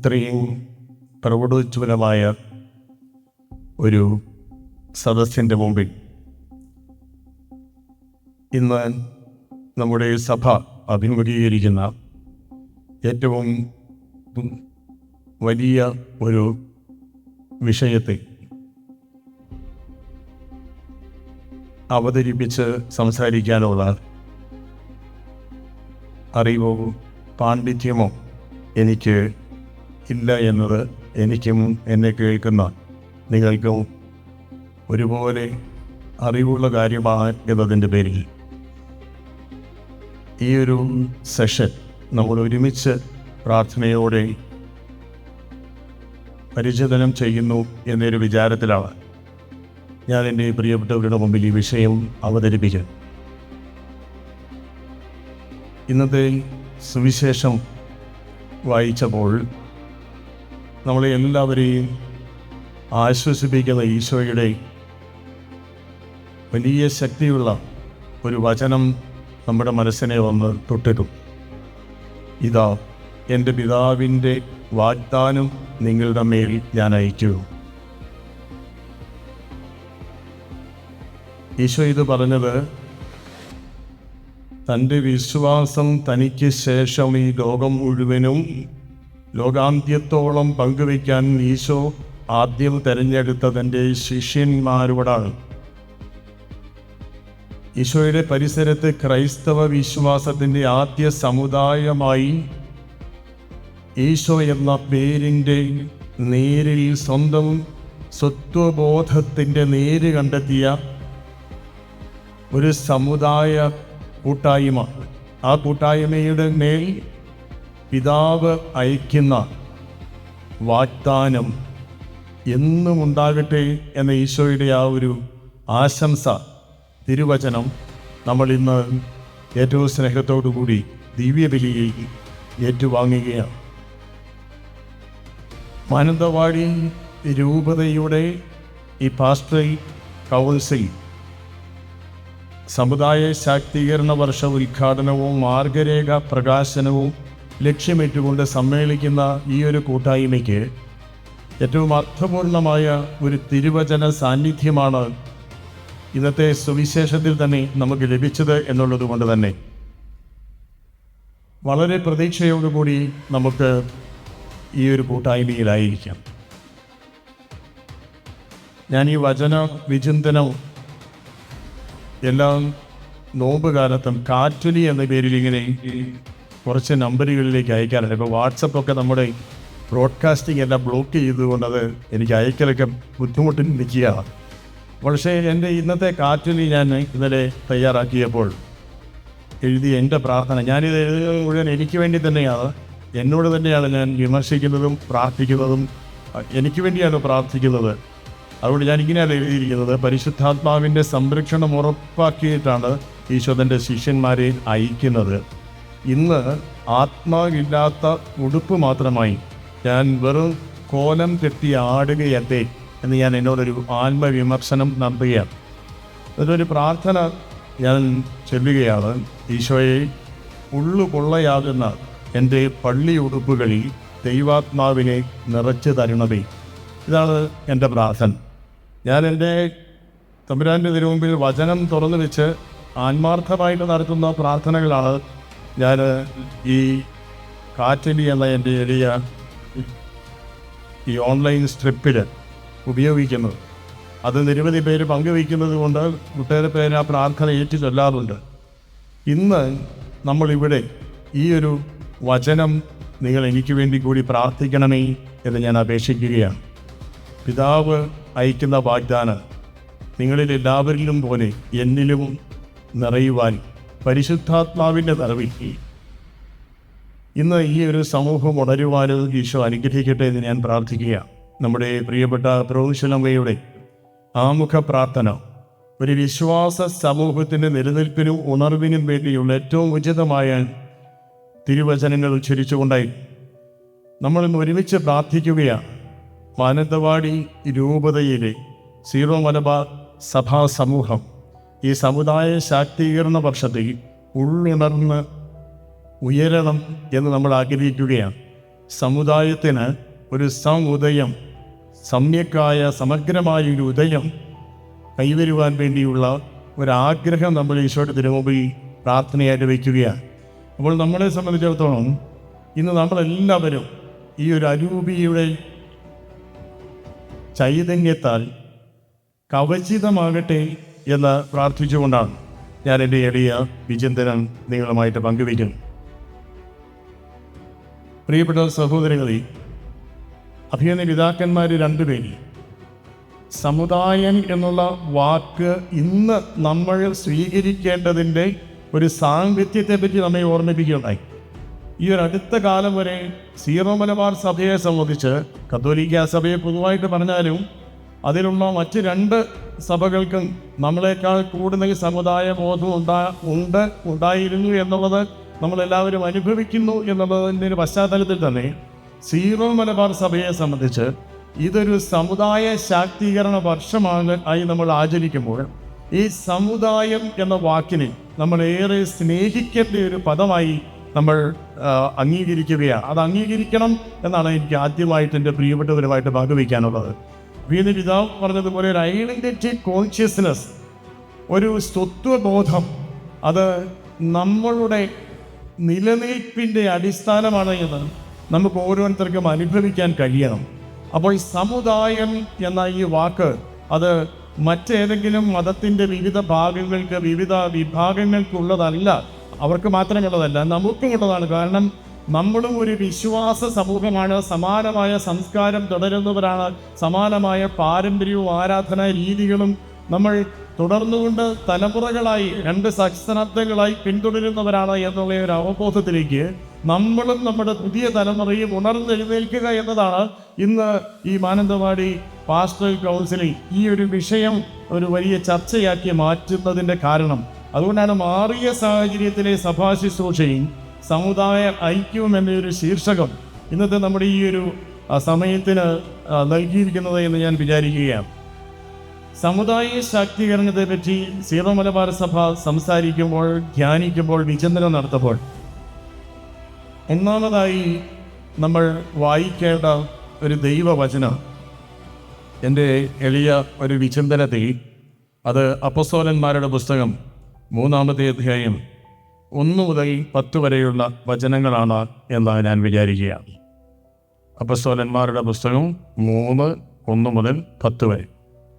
ഇത്രയും പ്രൗഢോജ്വലമായ ഒരു സദസ്സിൻ്റെ മുമ്പിൽ ഇന്ന് നമ്മുടെ സഭ അഭിമുഖീകരിക്കുന്ന ഏറ്റവും വലിയ ഒരു വിഷയത്തെ അവതരിപ്പിച്ച് സംസാരിക്കാനുള്ള അറിവോ പാണ്ഡിത്യമോ എനിക്ക് ഇല്ല എന്നത് എനിക്കും എന്നെ കേൾക്കുന്ന നിങ്ങൾക്കും ഒരുപോലെ അറിവുള്ള കാര്യമാണ് എന്നതിൻ്റെ പേരിൽ ഈ ഒരു സെഷൻ നമ്മൾ ഒരുമിച്ച് പ്രാർത്ഥനയോടെ പരിചിതനം ചെയ്യുന്നു എന്നൊരു വിചാരത്തിലാണ് ഞാൻ എൻ്റെ പ്രിയപ്പെട്ടവരുടെ മുമ്പിൽ ഈ വിഷയം അവതരിപ്പിക്കുന്നത്. ഇന്നത്തെ സുവിശേഷം വായിച്ചപ്പോൾ നമ്മളെ എല്ലാവരെയും ആശ്വസിപ്പിക്കുന്ന ഈശോയുടെ വലിയ ശക്തിയുള്ള ഒരു വചനം നമ്മുടെ മനസ്സിനെ വന്ന് തൊട്ടിട്ടു. ഇതാ എൻ്റെ പിതാവിൻ്റെ വാഗ്ദാനം നിങ്ങളുടെ മേൽ ഞാൻ അയക്കൂ. ഈശോ ഇത് പറഞ്ഞത് തൻ്റെ വിശ്വാസം തനിക്ക് ശേഷം ഈ ലോകം മുഴുവനും ലോകാന്ത്യത്തോളം പങ്കുവയ്ക്കാൻ ഈശോ ആദ്യം തിരഞ്ഞെടുത്ത തൻ്റെ ശിഷ്യന്മാരോടാണ്. ഈശോയുടെ പരിസരത്ത് ക്രൈസ്തവ വിശ്വാസത്തിൻ്റെ ആദ്യ സമുദായമായി ഈശോ എന്ന പേരിൻ്റെ നേരിൽ സ്വന്തം സ്വത്വബോധത്തിൻ്റെ നേര് കണ്ടെത്തിയ ഒരു സമുദായ കൂട്ടായ്മ. ആ കൂട്ടായ്മയുടെ മേൽ പിതാവ് അയക്കുന്ന വാഗ്ദാനം എന്നും ഉണ്ടാകട്ടെ എന്ന ഈശോയുടെ ആ ഒരു ആശംസ തിരുവചനം നമ്മൾ ഇന്ന് ഏറ്റവും സ്നേഹത്തോടു കൂടി ദിവ്യബലിയിൽ ഏറ്റുവാങ്ങുകയാണ്. മാനന്തവാടി രൂപതയുടെ ഈ പാസ്റ്ററൽ കൗൺസിൽ സമുദായ ശാക്തീകരണ വർഷ ഉദ്ഘാടനവും മാർഗരേഖ പ്രകാശനവും ലക്ഷ്യമിട്ടുകൊണ്ട് സമ്മേളിക്കുന്ന ഈ ഒരു കൂട്ടായ്മയ്ക്ക് ഏറ്റവും അർത്ഥപൂർണമായ ഒരു തിരുവചന സാന്നിധ്യമാണ് ഇന്നത്തെ സുവിശേഷത്തിൽ തന്നെ നമുക്ക് ലഭിച്ചത് എന്നുള്ളത് കൊണ്ട് തന്നെ വളരെ പ്രതീക്ഷയോടുകൂടി നമുക്ക് ഈ ഒരു കൂട്ടായ്മയിലായിരിക്കാം. ഞാൻ ഈ വചന വിചിന്തനം എല്ലാം നോമ്പ് കാലത്തും കാറ്റുലി എന്ന പേരിൽ ഇങ്ങനെ കുറച്ച് നമ്പറുകളിലേക്ക് അയക്കാറുണ്ട്. ഇപ്പോൾ വാട്സപ്പൊക്കെ നമ്മുടെ ബ്രോഡ്കാസ്റ്റിംഗ് എല്ലാം ബ്ലോക്ക് ചെയ്തുകൊണ്ട് അത് എനിക്ക് അയക്കലൊക്കെ ബുദ്ധിമുട്ടിൽ നിൽക്കുകയാണ്. പക്ഷേ എൻ്റെ ഇന്നത്തെ കാറ്റുലി ഞാൻ ഇന്നലെ തയ്യാറാക്കിയപ്പോൾ എഴുതിയ എൻ്റെ പ്രാർത്ഥന, ഞാനിത് എഴുതുന്നത് മുഴുവൻ എനിക്ക് വേണ്ടി തന്നെയാണ്, എന്നോട് തന്നെയാണ് ഞാൻ വിമർശിക്കുന്നതും പ്രാർത്ഥിക്കുന്നതും, എനിക്ക് വേണ്ടിയാണ് പ്രാർത്ഥിക്കുന്നത്. അതുകൊണ്ട് ഞാനിങ്ങനെയാണ് എഴുതിയിരിക്കുന്നത്: പരിശുദ്ധാത്മാവിൻ്റെ സംരക്ഷണം ഉറപ്പാക്കിയിട്ടാണ് ഈശോ തൻ്റെ ശിഷ്യന്മാരെ അയക്കുന്നത്. ഇന്ന് ആത്മാവില്ലാത്ത ഉടുപ്പ് മാത്രമായി ഞാൻ വെറും കോലം കെട്ടി ആടുകയല്ലേ എന്ന് ഞാൻ എന്നോടൊരു ആത്മവിമർശനം നടത്തുകയാണ്. അതൊരു പ്രാർത്ഥന ഞാൻ ചൊല്ലുകയാണ്: ഈശോയെ, ഉള്ളുകൊള്ളയാകുന്ന എൻ്റെ പള്ളി ഉടുപ്പുകളിൽ ദൈവാത്മാവിനെ നിറച്ചു തരണമേ. ഇതാണ് എൻ്റെ പ്രാർത്ഥന. ഞാൻ എൻ്റെ തമ്പുരാൻ്റെ തിരുമുമ്പിൽ വചനം തുറന്നു വെച്ച് ആത്മാർത്ഥമായിട്ട് നടത്തുന്ന പ്രാർത്ഥനകളാണ് ഞാൻ ഈ കാറ്റലി എന്ന എൻ്റെ എളിയ ഈ ഓൺലൈൻ സ്ട്രിപ്പിൽ ഉപയോഗിക്കുന്നത്. അത് നിരവധി പേര് പങ്കുവയ്ക്കുന്നത് കൊണ്ട് ഒട്ടേറെ പേര് ആ പ്രാർത്ഥന ഏറ്റു ചൊല്ലാറുണ്ട്. ഇന്ന് നമ്മളിവിടെ ഈ ഒരു വചനം നിങ്ങൾ എനിക്ക് വേണ്ടി കൂടി പ്രാർത്ഥിക്കണമേ എന്ന് ഞാൻ അപേക്ഷിക്കുകയാണ്. പിതാവ് അയക്കുന്ന വാഗ്ദാനം നിങ്ങളിൽ എല്ലാവരിലും പോലെ എന്നിലും നിറയുവാൻ പരിശുദ്ധാത്മാവിൻ്റെ നിറവിൽ ഇന്ന് ഈ ഒരു സമൂഹം ഉണരുവാനും ഈശോ അനുഗ്രഹിക്കട്ടെ എന്ന് ഞാൻ പ്രാർത്ഥിക്കുകയാണ്. നമ്മുടെ പ്രിയപ്പെട്ട പ്രൊവിൻഷ്യലമ്മയുടെ ആമുഖ പ്രാർത്ഥന ഒരു വിശ്വാസ സമൂഹത്തിൻ്റെ നിലനിൽപ്പിനും ഉണർവിനും വേണ്ടിയുള്ള ഏറ്റവും ഉചിതമായ തിരുവചനങ്ങൾ ഉച്ചരിച്ചുകൊണ്ടായി നമ്മളിന്ന് ഒരുമിച്ച് പ്രാർത്ഥിക്കുകയാണ്. മാനന്തവാടി രൂപതയിലെ സീറോ മലബാർ സഭാ സമൂഹം ഈ സമുദായ ശാക്തീകരണ വർഷത്തിൽ ഉള്ളുണർന്ന് ഉയരണം എന്ന് നമ്മൾ ആഗ്രഹിക്കുകയാണ്. സമുദായത്തിന് ഒരു ഉദയം, സമ്യക്കായ സമഗ്രമായ ഒരു ഉദയം കൈവരുവാൻ വേണ്ടിയുള്ള ഒരാഗ്രഹം നമ്മൾ ഈശോയുടെ തിരുമുമ്പിൽ പ്രാർത്ഥനയായിട്ട് വയ്ക്കുകയാണ്. അപ്പോൾ നമ്മളെ സംബന്ധിച്ചിടത്തോളം ഇന്ന് നമ്മളെല്ലാവരും ഈ ഒരു അരൂപിയുടെ ചൈതന്യത്താൽ കവചിതമാകട്ടെ എന്ന് പ്രാർത്ഥിച്ചുകൊണ്ടാണ് ഞാൻ എൻ്റെ എളിയ വിചിന്തനം നിങ്ങളുമായിട്ട് പങ്കുവയ്ക്കുന്നു. പ്രിയപ്പെട്ട സഹോദരങ്ങളെ, അഭിനന്ദ പിതാക്കന്മാർ രണ്ടുപേരിൽ സമുദായം എന്നുള്ള വാക്ക് ഇന്ന് നമ്മൾ സ്വീകരിക്കേണ്ടതിൻ്റെ ഒരു സാങ്കത്യത്തെപ്പറ്റി നമ്മെ ഓർമ്മിപ്പിക്കുകയുണ്ടായി. ഈ ഒരു അടുത്ത കാലം വരെ സീറോ മലബാർ സഭയെ സംബന്ധിച്ച്, കത്തോലിക്ക സഭയെ പൊതുവായിട്ട് പറഞ്ഞാലും അതിലുള്ള മറ്റ് രണ്ട് സഭകൾക്കും നമ്മളെക്കാൾ കൂടുതൽ സമുദായ ബോധം ഉണ്ടായിരുന്നു എന്നുള്ളത് നമ്മളെല്ലാവരും അനുഭവിക്കുന്നു എന്നുള്ളതിൻ്റെ ഒരു പശ്ചാത്തലത്തിൽ തന്നെ സീറോ മലബാർ സഭയെ സംബന്ധിച്ച് ഇതൊരു സമുദായ ശാക്തീകരണ വർഷമായി നമ്മൾ ആചരിക്കുമ്പോൾ ഈ സമുദായം എന്ന വാക്കിനെ നമ്മൾ ഏറെ സ്നേഹിക്കേണ്ട ഒരു പദമായി നമ്മൾ അംഗീകരിക്കുകയാണ്. അത് അംഗീകരിക്കണം എന്നാണ് എനിക്ക് ആദ്യമായിട്ട് എൻ്റെ പ്രിയപ്പെട്ടവരുമായിട്ട് പങ്കുവയ്ക്കാനുള്ളത്. വീണ്ടും പിതാവ് പറഞ്ഞതുപോലെ ഒരു ഐഡൻറ്റിറ്റി കോൺഷ്യസ്നെസ്, ഒരു സ്വത്വബോധം, അത് നമ്മളുടെ നിലനിൽപ്പിൻ്റെ അടിസ്ഥാനമാണ് എന്ന് നമുക്ക് ഓരോരുത്തർക്കും അനുഭവിക്കാൻ കഴിയണം. അപ്പോൾ സമുദായം എന്ന ഈ വാക്ക് അത് മറ്റേതെങ്കിലും മതത്തിൻ്റെ വിവിധ ഭാഗങ്ങൾക്ക്, വിവിധ വിഭാഗങ്ങൾക്കുള്ളതല്ല, അവർക്ക് മാത്രമുള്ളതല്ല, നമുക്കുമുള്ളതാണ്. കാരണം നമ്മളും ഒരു വിശ്വാസ സമൂഹമാണ്, സമാനമായ സംസ്കാരം തുടരുന്നവരാണ്, സമാനമായ പാരമ്പര്യവും ആരാധനാ രീതികളും നമ്മൾ തുടർന്നുകൊണ്ട് തലമുറകളായി, 2 സഹസ്രാബ്ദങ്ങളായി പിന്തുടരുന്നവരാണ് എന്നുള്ള ഒരു അവബോധത്തിലേക്ക് നമ്മളും നമ്മുടെ പുതിയ തലമുറയും ഉണർന്നെഴുന്നേൽക്കുക എന്നതാണ് ഇന്ന് ഈ മാനന്തവാടി പാസ്റ്ററൽ കൗൺസിലിൽ ഈ ഒരു വിഷയം ഒരു വലിയ ചർച്ചയാക്കി മാറ്റുന്നതിൻ്റെ കാരണം. അതുകൊണ്ടാണ് മാറിയ സാഹചര്യത്തിലെ സഭാശുശ്രൂഷയും സമുദായ ഐക്യവും എന്നൊരു ശീർഷകം ഇന്നത്തെ നമ്മുടെ ഈ ഒരു സമയത്തിന് നൽകിയിരിക്കുന്നത് എന്ന് ഞാൻ വിചാരിക്കുകയാണ്. സമുദായ ശാക്തീകരണത്തെ പറ്റി സീറോ മലബാർ സഭ സംസാരിക്കുമ്പോൾ, ധ്യാനിക്കുമ്പോൾ, വിചിന്തനം നടത്തുമ്പോൾ ഒന്നാമതായി നമ്മൾ വായിക്കേണ്ട ഒരു ദൈവവചനം, എൻ്റെ എളിയ ഒരു വിചിന്തനത്തിൽ അത് അപ്പോസ്തലന്മാരുടെ പുസ്തകം 3-ാമത്തെ അധ്യായം 1 മുതൽ 10 വരെയുള്ള വചനങ്ങളാണ് എന്ന് ഞാൻ വിചാരിക്കുകയാണ്. അപ്പോസ്തലന്മാരുടെ പുസ്തകം 3:1 മുതൽ 10 വരെ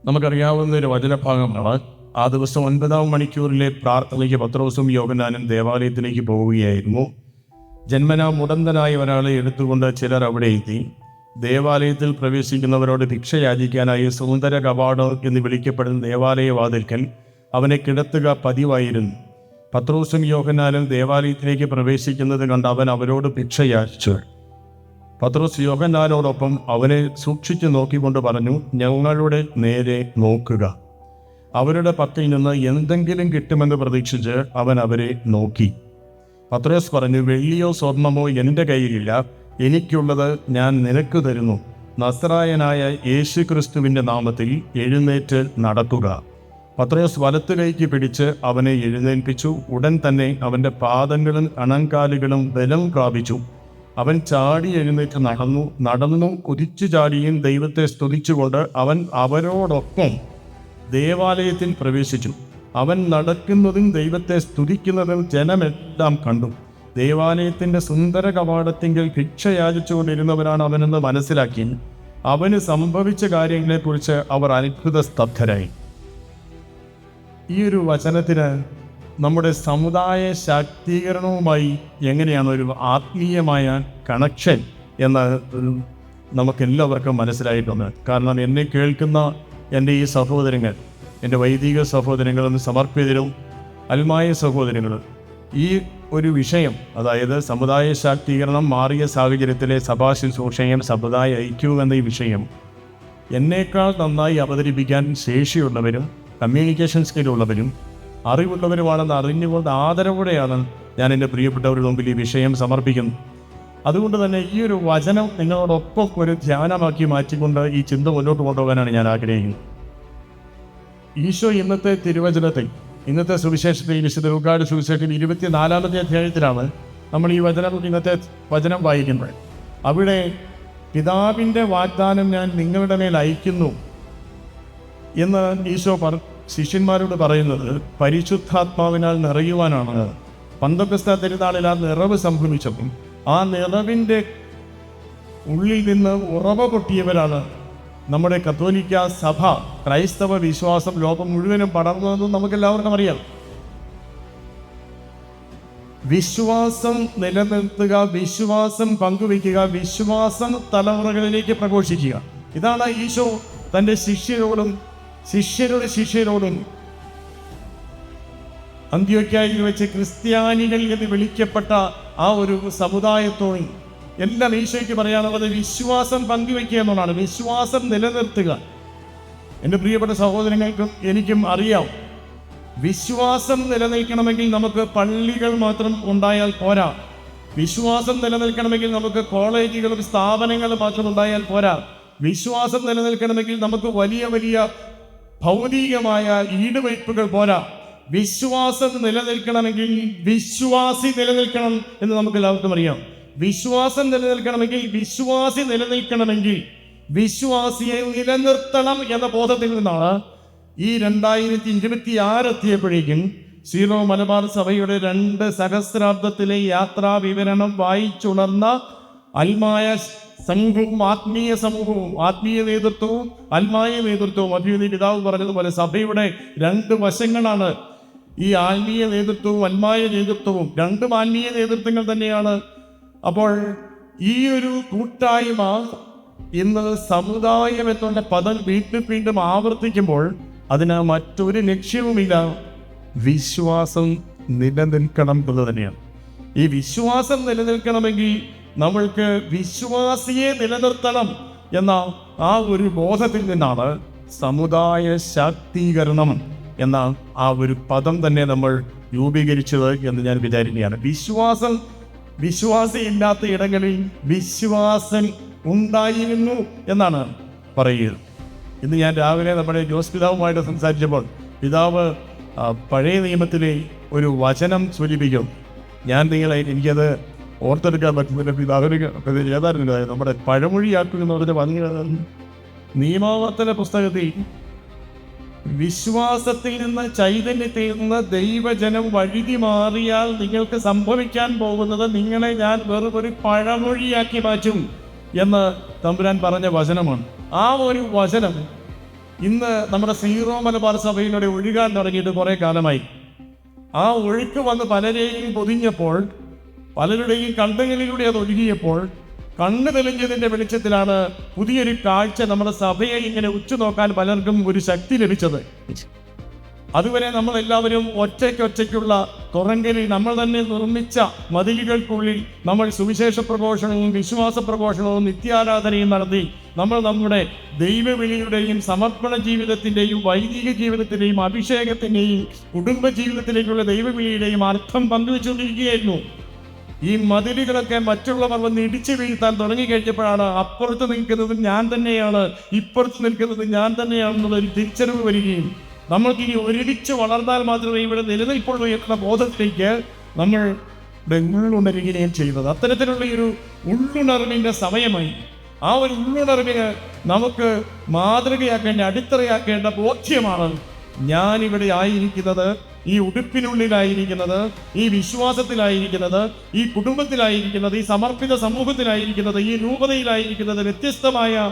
നമുക്കറിയാവുന്ന ഒരു വചനഭാഗമാണ്. ആ ദിവസം 9-ാം മണിക്കൂറിലെ പ്രാർത്ഥനയ്ക്ക് പത്രോസും യോഹന്നാനും ദേവാലയത്തിലേക്ക് പോവുകയായിരുന്നു. ജന്മനാ മുടന്തനായ ഒരാളെ എടുത്തുകൊണ്ട് ചിലർ അവിടെ എത്തി. ദേവാലയത്തിൽ പ്രവേശിക്കുന്നവരോട് ഭിക്ഷ യാചിക്കാനായി സുന്ദര കവാടം എന്ന് വിളിക്കപ്പെടുന്ന ദേവാലയവാതിൽക്കൽ അവനെ കിടത്തുക പതിവായിരുന്നു. പത്രോസും യോഹന്നാനും ദേവാലയത്തിലേക്ക് പ്രവേശിക്കുന്നത് കണ്ട് അവൻ അവരോട് ഭിക്ഷ യാചിച്ചു. പത്രോസ് യോഹന്നാനോടൊപ്പം അവനെ സൂക്ഷിച്ചു നോക്കിക്കൊണ്ട് പറഞ്ഞു, ഞങ്ങളുടെ നേരെ നോക്കുക. അവരുടെ പക്കൽ നിന്ന് എന്തെങ്കിലും കിട്ടുമെന്ന് പ്രതീക്ഷിച്ച് അവൻ അവരെ നോക്കി. പത്രോസ് പറഞ്ഞു, വെള്ളിയോ സ്വർണമോ എൻ്റെ കയ്യിലില്ല, എനിക്കുള്ളത് ഞാൻ നിനക്ക് തരുന്നു. നസ്രായനായ യേശു ക്രിസ്തുവിൻ്റെ നാമത്തിൽ എഴുന്നേറ്റ് നടക്കുക. പത്രോസ് വലത്ത് കൈക്ക് പിടിച്ച് അവനെ എഴുന്നേൽപ്പിച്ചു. ഉടൻ തന്നെ അവൻ്റെ പാദങ്ങളും അണങ്കാലുകളും ബലം പ്രാപിച്ചു. അവൻ ചാടി എഴുന്നേറ്റ് നടന്നു കുതിച്ചു ചാടിയും ദൈവത്തെ സ്തുതിച്ചുകൊണ്ട് അവൻ അവരോടൊപ്പം ദേവാലയത്തിൽ പ്രവേശിച്ചു. അവൻ നടക്കുന്നതും ദൈവത്തെ സ്തുതിക്കുന്നതും ജനമെല്ലാം കണ്ടു. ദേവാലയത്തിൻ്റെ സുന്ദര കവാടത്തിങ്കിൽ ഭിക്ഷ യാചിച്ചുകൊണ്ടിരുന്നവരാണ് അവനെന്ന് മനസ്സിലാക്കി അവന് സംഭവിച്ച കാര്യങ്ങളെക്കുറിച്ച് അവർ അത്ഭുത സ്തബ്ധരായി. ഈ ഒരു വചനത്തിന് നമ്മുടെ സമുദായ ശാക്തീകരണവുമായി എങ്ങനെയാണ് ഒരു ആത്മീയമായ കണക്ഷൻ എന്ന് നമുക്കെല്ലാവർക്കും മനസ്സിലായിട്ടുണ്ട്. കാരണം എന്നെ കേൾക്കുന്ന എൻ്റെ ഈ സഹോദരങ്ങൾ, എൻ്റെ വൈദിക സഹോദരങ്ങളും സമർപ്പിതരും അൽമായ സഹോദരങ്ങളും, ഈ ഒരു വിഷയം, അതായത് സമുദായ ശാക്തീകരണം, മാറിയ സാഹചര്യത്തിലെ സഭാശുശ്രൂഷയും സമുദായ ഐക്യവും എന്ന ഈ വിഷയം എന്നേക്കാൾ നന്നായി അവതരിപ്പിക്കാൻ ശേഷിയുള്ളവരും കമ്മ്യൂണിക്കേഷൻ സ്കില്ലുള്ളവരും അറിവുള്ളവരുമാണെന്ന് അറിഞ്ഞുകൊണ്ട് ആദരവോടെയാണ് ഞാൻ എൻ്റെ പ്രിയപ്പെട്ടവരുടെ മുമ്പിൽ ഈ വിഷയം സമർപ്പിക്കുന്നത്. അതുകൊണ്ട് തന്നെ ഈ ഒരു വചനം നിങ്ങളോടൊപ്പം ഒരു ധ്യാനമാക്കി മാറ്റിക്കൊണ്ട് ഈ ചിന്ത മുന്നോട്ട് കൊണ്ടുപോകാനാണ് ഞാൻ ആഗ്രഹിക്കുന്നത്. ഈശോ ഇന്നത്തെ തിരുവചനത്തിൽ, ഇന്നത്തെ സുവിശേഷത്തിൽ, വിശുദ്ധ ലൂക്കായുടെ സുവിശേഷത്തിൽ 24-ാമത്തെ അധ്യായത്തിലാണ് നമ്മൾ ഈ ഇന്നത്തെ വചനം വായിക്കുന്നത്. അവിടെ പിതാവിൻ്റെ വാഗ്ദാനം ഞാൻ നിങ്ങളുടെ മേൽ അയക്കുന്നു എന്ന് ഈശോ ശിഷ്യന്മാരോട് പറയുന്നത് പരിശുദ്ധാത്മാവിനാൽ നിറയുവാനാണ്. പന്തക്കോസ്ത് തിരുനാളിൽ ആ നിറവ് സംഭവിച്ചപ്പം ആ നിറവിൻ്റെ ഉള്ളിൽ നിന്ന് ഉറവ പൊട്ടിയവരാണ് നമ്മുടെ കത്തോലിക്ക സഭ, ക്രൈസ്തവ വിശ്വാസം ലോകം മുഴുവനും പടർന്നതെന്ന് നമുക്കെല്ലാവർക്കും അറിയാം. വിശ്വാസം നിലനിർത്തുക, വിശ്വാസം പങ്കുവയ്ക്കുക, വിശ്വാസം തലമുറകളിലേക്ക് പ്രഘോഷിക്കുക. ഇതാണ് ഈശോ തൻ്റെ ശിഷ്യരുടെ ശിഷ്യരോടും അന്ത്യോക്യയിൽ വെച്ച് ക്രിസ്ത്യാനികൾ എന്ന് വിളിക്കപ്പെട്ട ആ ഒരു സമുദായത്തോടും എല്ലാം ഈശോയ്ക്ക് പറയാനുള്ളത് വിശ്വാസം പങ്കുവയ്ക്കുക എന്നുള്ളതാണ്, വിശ്വാസം നിലനിർത്തുക. എൻ്റെ പ്രിയപ്പെട്ട സഹോദരങ്ങൾക്കും എനിക്കും അറിയാം, വിശ്വാസം നിലനിൽക്കണമെങ്കിൽ നമുക്ക് പള്ളികൾ മാത്രം ഉണ്ടായാൽ പോരാ. വിശ്വാസം നിലനിൽക്കണമെങ്കിൽ നമുക്ക് കോളേജുകളും സ്ഥാപനങ്ങളും മാത്രം ഉണ്ടായാൽ പോരാ. വിശ്വാസം നിലനിൽക്കണമെങ്കിൽ നമുക്ക് വലിയ വലിയ ഭൗതികമായ ഈടുവയ്പ്പുകൾ പോരാ. വിശ്വാസം നിലനിൽക്കണമെങ്കിൽ വിശ്വാസി നിലനിൽക്കണം എന്ന് നമുക്ക് എല്ലാവർക്കും അറിയാം. വിശ്വാസം നിലനിൽക്കണമെങ്കിൽ വിശ്വാസിയെ നിലനിർത്തണം എന്ന ബോധത്തിൽ നിന്നാണ് ഈ 2026 എത്തിയപ്പോഴേക്കും സീറോ മലബാർ സഭയുടെ 2 സഹസ്രാബ്ദത്തിലെ യാത്രാ വിവരണം വായിച്ചുണർന്ന അൽമായ സംഘവും ആത്മീയ സമൂഹവും, ആത്മീയ നേതൃത്വവും അൽമായ നേതൃത്വവും. അഭിനന്ദി പിതാവ് പറഞ്ഞതുപോലെ സഭയുടെ 2 വശങ്ങളാണ് ഈ ആത്മീയ നേതൃത്വവും അൽമായ നേതൃത്വവും. 2 ആത്മീയ നേതൃത്വങ്ങൾ തന്നെയാണ്. അപ്പോൾ ഈ ഒരു കൂട്ടായ്മ ഇന്ന് സമുദായം എന്നുള്ള പദം വീണ്ടും ആവർത്തിക്കുമ്പോൾ അതിന് മറ്റൊരു ലക്ഷ്യവുമില്ല, വിശ്വാസം നിലനിൽക്കണം എന്ന് തന്നെയാണ്. ഈ വിശ്വാസം നിലനിൽക്കണമെങ്കിൽ നമ്മൾക്ക് വിശ്വാസിയെ നിലനിർത്തണം എന്ന ആ ഒരു ബോധത്തിൽ നിന്നാണ് സമുദായ ശാക്തീകരണം എന്ന ആ ഒരു പദം തന്നെ നമ്മൾ രൂപീകരിച്ചത് എന്ന് ഞാൻ വിചാരിക്കുകയാണ്. വിശ്വാസിയില്ലാത്ത ഇടങ്ങളിൽ വിശ്വാസം ഉണ്ടായിരുന്നു എന്നാണ് പറയുക. ഇന്ന് ഞാൻ രാവിലെ നമ്മുടെ ജോസ് പിതാവുമായിട്ട് സംസാരിച്ചപ്പോൾ പിതാവ് പഴയ നിയമത്തിലെ ഒരു വചനം സൂചിപ്പിക്കും. എനിക്കത് ഓർത്തെടുക്കാൻ പറ്റുന്നില്ല. പിതാവിന് ഏതായിരുന്നു നമ്മുടെ പഴമൊഴിയാക്കുക എന്ന് പറഞ്ഞ നിയമാവർത്തന പുസ്തകത്തിൽ വിശ്വാസത്തിൽ നിന്ന് ചൈതന്യത്തിൽ നിന്ന് ദൈവജനം വഴുതി മാറിയാൽ നിങ്ങൾക്ക് സംഭവിക്കാൻ പോകുന്നത് നിങ്ങളെ ഞാൻ വെറും പഴമൊഴിയാക്കി മാറ്റും എന്ന് തമ്പുരാൻ പറഞ്ഞ വചനമാണ്. ആ ഒരു വചനം ഇന്ന് നമ്മുടെ സീറോ മലബാർ സഭയിലൂടെ ഒഴുകാൻ തുടങ്ങിയിട്ട് കുറേ കാലമായി. ആ ഒഴുക്ക് വന്ന് പലരെയും പൊതിഞ്ഞപ്പോൾ, പലരുടെയും കണ്ണുകളിലൂടെ അത് ഒഴുകിയപ്പോൾ, കണ്ണ് തെളിഞ്ഞതിൻ്റെ വെളിച്ചത്തിലാണ് പുതിയൊരു കാഴ്ച നമ്മുടെ സഭയെ ഇങ്ങനെ ഉറ്റുനോക്കാൻ പലർക്കും ഒരു ശക്തി ലഭിച്ചത്. അതുവരെ നമ്മളെല്ലാവരും ഒറ്റയ്ക്കുള്ള തുറങ്കലിൽ നമ്മൾ തന്നെ നിർമ്മിച്ച മതിലുകൾക്കുള്ളിൽ നമ്മൾ സുവിശേഷ പ്രഘോഷണവും വിശ്വാസ പ്രഘോഷണവും നിത്യാരാധനയും നടത്തി നമ്മൾ നമ്മുടെ ദൈവവിളിയുടെയും സമർപ്പണ ജീവിതത്തിൻ്റെയും വൈദിക ജീവിതത്തിൻ്റെയും അഭിഷേകത്തിൻ്റെയും കുടുംബ ജീവിതത്തിലേക്കുള്ള ദൈവവിളിയുടെയും അർത്ഥം പങ്കുവെച്ചുകൊണ്ടിരിക്കുകയായിരുന്നു. ഈ മതിലുകളൊക്കെ മറ്റുള്ളവർ വന്ന് ഇടിച്ചു വീഴ്ത്താൻ തുടങ്ങിക്കഴിഞ്ഞപ്പോഴാണ് അപ്പുറത്ത് നിൽക്കുന്നത് ഞാൻ തന്നെയാണ്, ഇപ്പുറത്ത് നിൽക്കുന്നത് ഞാൻ തന്നെയാണെന്നുള്ളൊരു തിരിച്ചറിവ് വരികയും നമ്മൾക്കിനി ഒരുമിച്ച് വളർന്നാൽ മാത്രമേ ഇവിടെ നിലനിൽപ്പുള്ളൂ എന്ന ബോധത്തിലേക്ക് നമ്മൾ ഉള്ളുണരുകയും ചെയ്യുന്നത്. അത്തരത്തിലുള്ള ഒരു ഉള്ളുണർവിൻ്റെ സമയമായി. ആ ഒരു ഉള്ളുണർവിന് നമുക്ക് മാതൃകയാക്കേണ്ട, അടിത്തറയാക്കേണ്ട ബോധ്യമാണ് ഞാനിവിടെ ആയിരിക്കുന്നത്, ഈ ഉടുപ്പിനുള്ളിലായിരിക്കുന്നത്, ഈ വിശ്വാസത്തിലായിരിക്കുന്നത്, ഈ കുടുംബത്തിലായിരിക്കുന്നത്, ഈ സമർപ്പിത സമൂഹത്തിലായിരിക്കുന്നത്, ഈ രൂപതയിലായിരിക്കുന്നത്, വ്യത്യസ്തമായ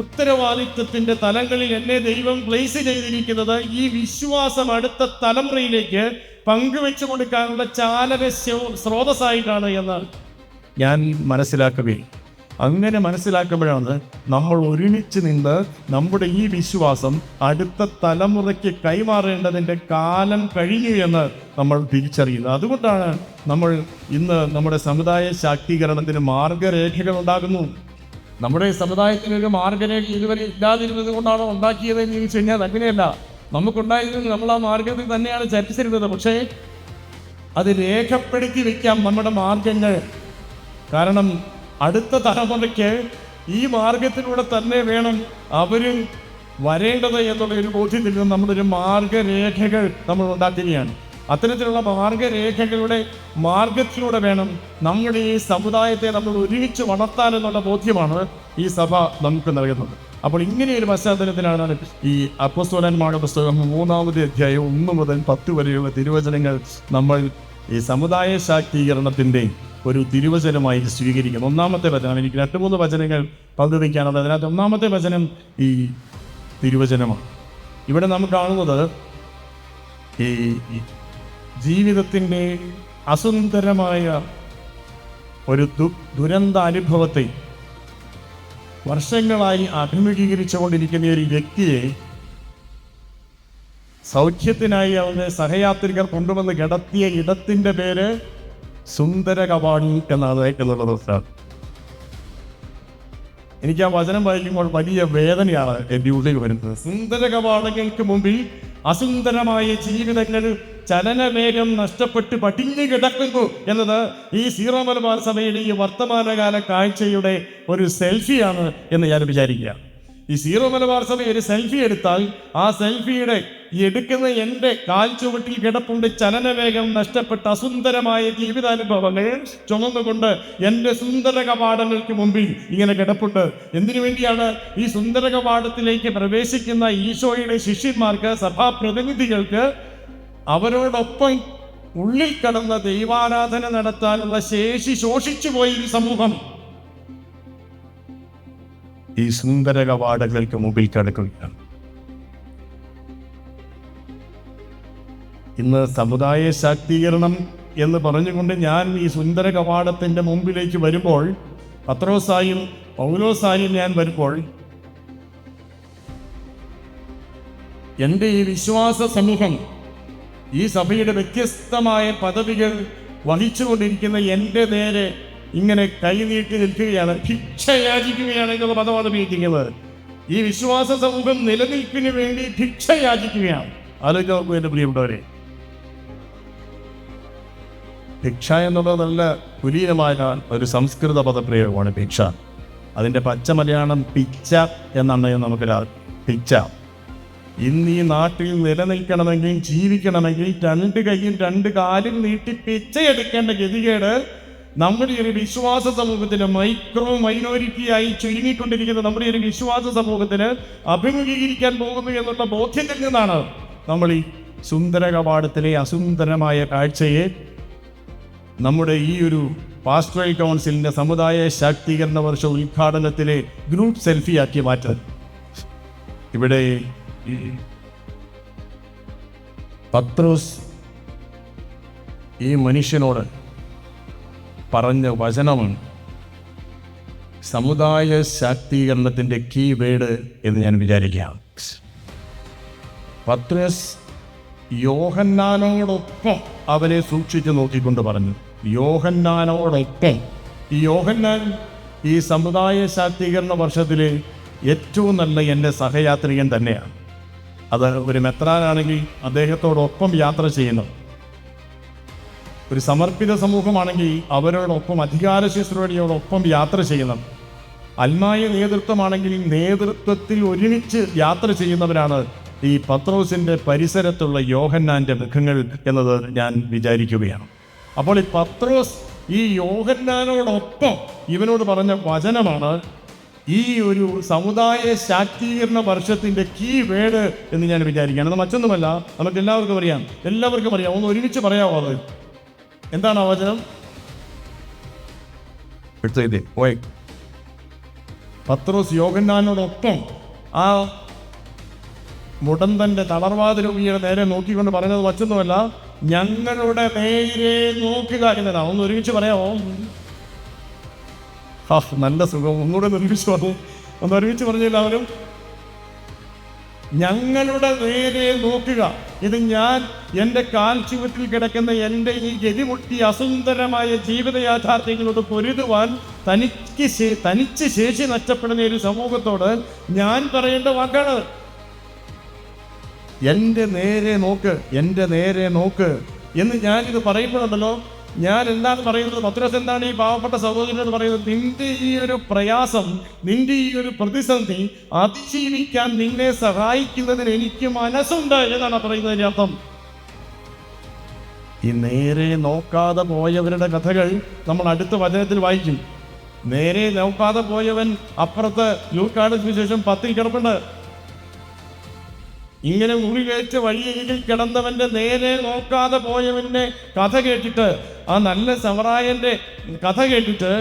ഉത്തരവാദിത്വത്തിന്റെ തലങ്ങളിൽ എന്നെ ദൈവം പ്ലേസ് ചെയ്തിരിക്കുന്നത് ഈ വിശ്വാസം അടുത്ത തലമുറയിലേക്ക് പങ്കുവെച്ചു കൊടുക്കാനുള്ള ചാലക സ്രോതസ്സായിട്ടാണ് എന്ന് ഞാൻ മനസ്സിലാക്കുകയും അങ്ങനെ മനസ്സിലാക്കുമ്പോഴാണ് നമ്മൾ ഒരുമിച്ച് നിന്ന് നമ്മുടെ ഈ വിശ്വാസം അടുത്ത തലമുറയ്ക്ക് കൈമാറേണ്ടതിൻ്റെ കാലം കഴിഞ്ഞു എന്ന് നമ്മൾ തിരിച്ചറിയുന്നത്. അതുകൊണ്ടാണ് നമ്മൾ ഇന്ന് നമ്മുടെ സമുദായ ശാക്തീകരണത്തിന് മാർഗരേഖകൾ ഉണ്ടാകുന്നു. നമ്മുടെ സമുദായത്തിനൊരു മാർഗരേഖ ഇതുവരെ ഇല്ലാതിരുന്നത് കൊണ്ടാണോ ഉണ്ടാക്കിയത് എന്ന് ചോദിച്ചു കഴിഞ്ഞാൽ അങ്ങനെയല്ല. നമുക്കുണ്ടായിരുന്നത് നമ്മൾ ആ മാർഗത്തിൽ തന്നെയാണ് ചരിച്ചിരുന്നത്. പക്ഷേ അത് രേഖപ്പെടുത്തി വയ്ക്കാം നമ്മുടെ മാർഗങ്ങൾ. കാരണം അടുത്ത തലമുറയ്ക്ക് ഈ മാർഗത്തിലൂടെ തന്നെ വേണം അവരും വരേണ്ടത് എന്നുള്ള ഒരു ബോധ്യത്തിൽ നിന്ന് നമ്മളൊരു മാർഗരേഖകൾ നമ്മൾ ഉണ്ടാക്കുകയാണ്. അത്തരത്തിലുള്ള മാർഗരേഖകളുടെ മാർഗത്തിലൂടെ വേണം നമ്മുടെ ഈ സമുദായത്തെ നമ്മൾ ഒരുമിച്ച് വളർത്താനെന്നുള്ള ബോധ്യമാണ് ഈ സഭ നമുക്ക് നൽകുന്നത്. അപ്പോൾ ഇങ്ങനെയൊരു പശ്ചാത്തലത്തിലാണ് ഈ അപ്പോസ്തലന്മാരുടെ പുസ്തകം 3-ാമത്തെ അധ്യായം 1 മുതൽ 10 വരെയുള്ള തിരുവചനങ്ങൾ നമ്മൾ ഈ സമുദായ ശാക്തീകരണത്തിൻ്റെ ഒരു തിരുവചനമായി സ്വീകരിക്കുന്നു. 1-ാമത്തെ വചനം, എനിക്ക് 2-3 വചനങ്ങൾ പങ്കുവയ്ക്കാനുള്ളത്. അതിനകത്ത് 1-ാമത്തെ വചനം ഈ തിരുവചനമാണ്. ഇവിടെ നാം കാണുന്നത് ഈ ജീവിതത്തിൻ്റെ അസുന്ദരമായ ഒരു ദുരന്ത അനുഭവത്തെ വർഷങ്ങളായി അഭിമുഖീകരിച്ചുകൊണ്ടിരിക്കുന്ന ഒരു വ്യക്തിയെ സൗഖ്യത്തിനായി അവനെ സഹയാത്രികർ കൊണ്ടുവന്ന് കിടത്തിയ ഇടത്തിൻ്റെ പേര് സുന്ദര കവാടം എന്നുള്ളത്. എനിക്ക് ആ വചനം വായിക്കുമ്പോൾ വലിയ വേദനയാണ് എൻ്റെ ഉള്ളിൽ വരുന്നത്. സുന്ദര കവാടങ്ങൾക്ക് മുമ്പിൽ അസുന്ദരമായ ജീവിതങ്ങൾ ചലനവേഗം നഷ്ടപ്പെട്ട് പട്ടിഞ്ഞു കിടക്കുന്നു എന്നത് ഈ സീറോ മലബാർ സഭയുടെ ഈ വർത്തമാനകാല കാഴ്ചയുടെ ഒരു സെൽഫിയാണ് എന്ന് ഞാൻ വിചാരിക്കുക. ഈ സീറോ മലബാർ സഭ ഒരു സെൽഫി എടുത്താൽ ആ സെൽഫിയുടെ എടുക്കുന്ന എൻ്റെ കാൽ ചുവട്ടിൽ കിടപ്പുണ്ട് ചലനവേഗം നഷ്ടപ്പെട്ട അസുന്ദരമായ ജീവിതാനുഭവങ്ങൾ ചുമന്നുകൊണ്ട് എൻ്റെ സുന്ദര കവാടങ്ങൾക്ക് മുമ്പിൽ ഇങ്ങനെ കിടപ്പുണ്ട്. എന്തിനു വേണ്ടിയാണ്? ഈ സുന്ദര കവാടത്തിലേക്ക് പ്രവേശിക്കുന്ന ഈശോയുടെ ശിഷ്യന്മാർക്ക്, സഭാപ്രതിനിധികൾക്ക് അവരോടൊപ്പം ഉള്ളിൽ കടന്ന ദൈവാരാധന നടത്താനുള്ള ശേഷി ശോഷിച്ചു പോയ ഈ സമൂഹം ഈ സുന്ദര കവാടങ്ങൾക്ക് മുമ്പിൽ കിടക്കുകയാണ്. ഇന്ന് സമുദായ ശാക്തീകരണം എന്ന് പറഞ്ഞുകൊണ്ട് ഞാൻ ഈ സുന്ദര കവാടത്തിൻ്റെ മുമ്പിലേക്ക് വരുമ്പോൾ, പത്രോസായും പൗലോസായും ഞാൻ വരുമ്പോൾ, എൻ്റെ ഈ വിശ്വാസ സമൂഹം, ഈ സഭയുടെ വ്യത്യസ്തമായ പദവികൾ വഹിച്ചുകൊണ്ടിരിക്കുന്ന എൻ്റെ നേരെ ഇങ്ങനെ കൈനീട്ടി നിൽക്കുകയാണ്, ഭിക്ഷയാചിക്കുകയാണ് എന്നുള്ള പദമാണ് ഉപയോഗിക്കുന്നത്. ഈ വിശ്വാസ സമൂഹം നിലനിൽപ്പിന് വേണ്ടി ഭിക്ഷയാചിക്കുകയാണ്. ആലോചിച്ച് നോക്കൂ എൻ്റെ പ്രിയപ്പെട്ടവരെ. ഭിക്ഷ എന്നുള്ളത് നല്ല കുലീനമായ ഒരു സംസ്കൃത പദപ്രയോഗമാണ് ഭിക്ഷ. അതിൻ്റെ പച്ച മലയാളം പിച്ച എന്നാണ് നമുക്കൊരാൾ. ഭിക്ഷ ഇന്ന് ഈ നാട്ടിൽ നിലനിൽക്കണമെങ്കിൽ, ജീവിക്കണമെങ്കിൽ 2 കൈയും 2 കാലും നീട്ടി പിച്ചയെടുക്കേണ്ട ഗതികേട് നമ്മുടെ ഒരു വിശ്വാസ സമൂഹത്തിന്, മൈനോരിറ്റിയായി ചുരുങ്ങിക്കൊണ്ടിരിക്കുന്ന നമ്മുടെ ഒരു വിശ്വാസ സമൂഹത്തിന് അഭിമുഖീകരിക്കാൻ പോകുന്നു എന്നുള്ള ബോധ്യത്തിൽ നിന്നാണ് നമ്മൾ ഈ സുന്ദര കവാടത്തിലെ അസുന്ദരമായ കാഴ്ചയെ നമ്മുടെ ഈ ഒരു പാസ്റ്ററൽ കൗൺസിലിൻ്റെ സമുദായ ശാക്തീകരണ വർഷ ഉദ്ഘാടനത്തിലെ ഗ്രൂപ്പ് സെൽഫിയാക്കി മാറ്റുന്നത്. ഇവിടെ പത്രോസ് ഈ മനുഷ്യനോട് പറഞ്ഞ വചനമാണ് സമുദായ ശാക്തീകരണത്തിൻ്റെ കീ വേഡ് എന്ന് ഞാൻ വിചാരിക്കുകയാണ്. പത്രോസ് യോഹന്നാനോടൊപ്പം അവനെ സൂക്ഷിച്ചു നോക്കിക്കൊണ്ട് പറഞ്ഞു. യോഹന്നാനോടൊപ്പം. ഈ യോഹന്നാൻ ഈ സമുദായ ശാക്തീകരണ വർഷത്തിലെ ഏറ്റവും നല്ല എൻ്റെ സഹയാത്രികൻ തന്നെയാണ്. അത് ഒരു മെത്രാനാണെങ്കിൽ അദ്ദേഹത്തോടൊപ്പം യാത്ര ചെയ്യുന്നത്, ഒരു സമർപ്പിത സമൂഹമാണെങ്കിൽ അവരോടൊപ്പം അധികാര ശുശ്രൂഷയോടൊപ്പം യാത്ര ചെയ്യുന്നത്, ആത്മായ നേതൃത്വമാണെങ്കിൽ നേതൃത്വത്തിൽ ഒരുമിച്ച് യാത്ര ചെയ്യുന്നവരാണ് ഈ പത്രോസിൻ്റെ പരിസരത്തുള്ള യോഹന്നാൻ്റെ മുഖങ്ങൾ എന്നത് ഞാൻ വിചാരിക്കുകയാണ്. അപ്പോൾ ഈ പത്രോസ് ഈ യോഹന്നാനോടൊപ്പം ഇവനോട് പറഞ്ഞ വചനമാണ് ഈ ഒരു സമുദായ ശാക്തീകരണ വർഷത്തിൻ്റെ കീ വേഡ് എന്ന് ഞാൻ വിചാരിക്കുകയാണ്. അത് മറ്റൊന്നുമല്ല, നമുക്ക് എല്ലാവർക്കും അറിയാം. ഒന്ന് ഒരുമിച്ച് പറയാമോ? അത് എന്താണ് ആ വചനം? പത്രോസ് യോഹന്നാനോടൊപ്പം ആ മുടന്തൻ്റെ തളർവാദ രോഗിയുടെ നേരെ നോക്കിക്കൊണ്ട് പറഞ്ഞത് മറ്റൊന്നുമല്ല, ഞങ്ങളുടെ നേരെ നോക്കുക എന്നതാണ്. ഒന്ന് ഒരുമിച്ച് പറയാമോ? നല്ല സുഖം. ഒന്നുകൂടെ ഒരുമിച്ച് പറഞ്ഞു എല്ലാവരും. ഞങ്ങളുടെ നേരെ നോക്കുക. ഇത് ഞാൻ എൻ്റെ കാൽ ചുവട്ടിൽ കിടക്കുന്ന എൻ്റെ ഈ ഗതിമുട്ടി അസുന്ദരമായ ജീവിത യാഥാർത്ഥ്യങ്ങളോട് പൊരുതുവാൻ തനിച്ച് ശേഷി നഷ്ടപ്പെടുന്ന ഒരു സമൂഹത്തോട് ഞാൻ പറയേണ്ട വാക്കാണ്, എൻ്റെ നേരെ നോക്ക് എന്ന് ഞാനിത് പറയുമ്പോഴുണ്ടല്ലോ, ഞാൻ എന്താണ് പറയുന്നത്? പത്രോസ് എന്താണ് ഈ പാവപ്പെട്ട സഹോദരനോട് പറയുന്നത്? നിന്റെ ഈ ഒരു പ്രയാസം, നിന്റെ ഈ ഒരു പ്രതിസന്ധി അതിജീവിക്കാൻ നിന്നെ സഹായിക്കുന്നതിന് എനിക്ക് മനസ്സുണ്ട് എന്നാണ് പറയുന്നതിൻ്റെ അർത്ഥം. ഈ നേരെ നോക്കാതെ പോയവരുടെ കഥകൾ നമ്മൾ അടുത്ത വചനത്തിൽ വായിക്കും. നേരെ നോക്കാതെ പോയവൻ അപ്പുറത്ത് ലൂക്കായുടെ സുവിശേഷം 10 കിടപ്പുണ്ട്. ഇങ്ങനെ മുറിവേറ്റ വഴിയിൽ കിടന്നവന്റെ നേരെ നോക്കാതെ പോയവന്റെ കഥ കേട്ടിട്ട്, ആ നല്ല സമറായന്റെ കഥ കേട്ടിട്ട്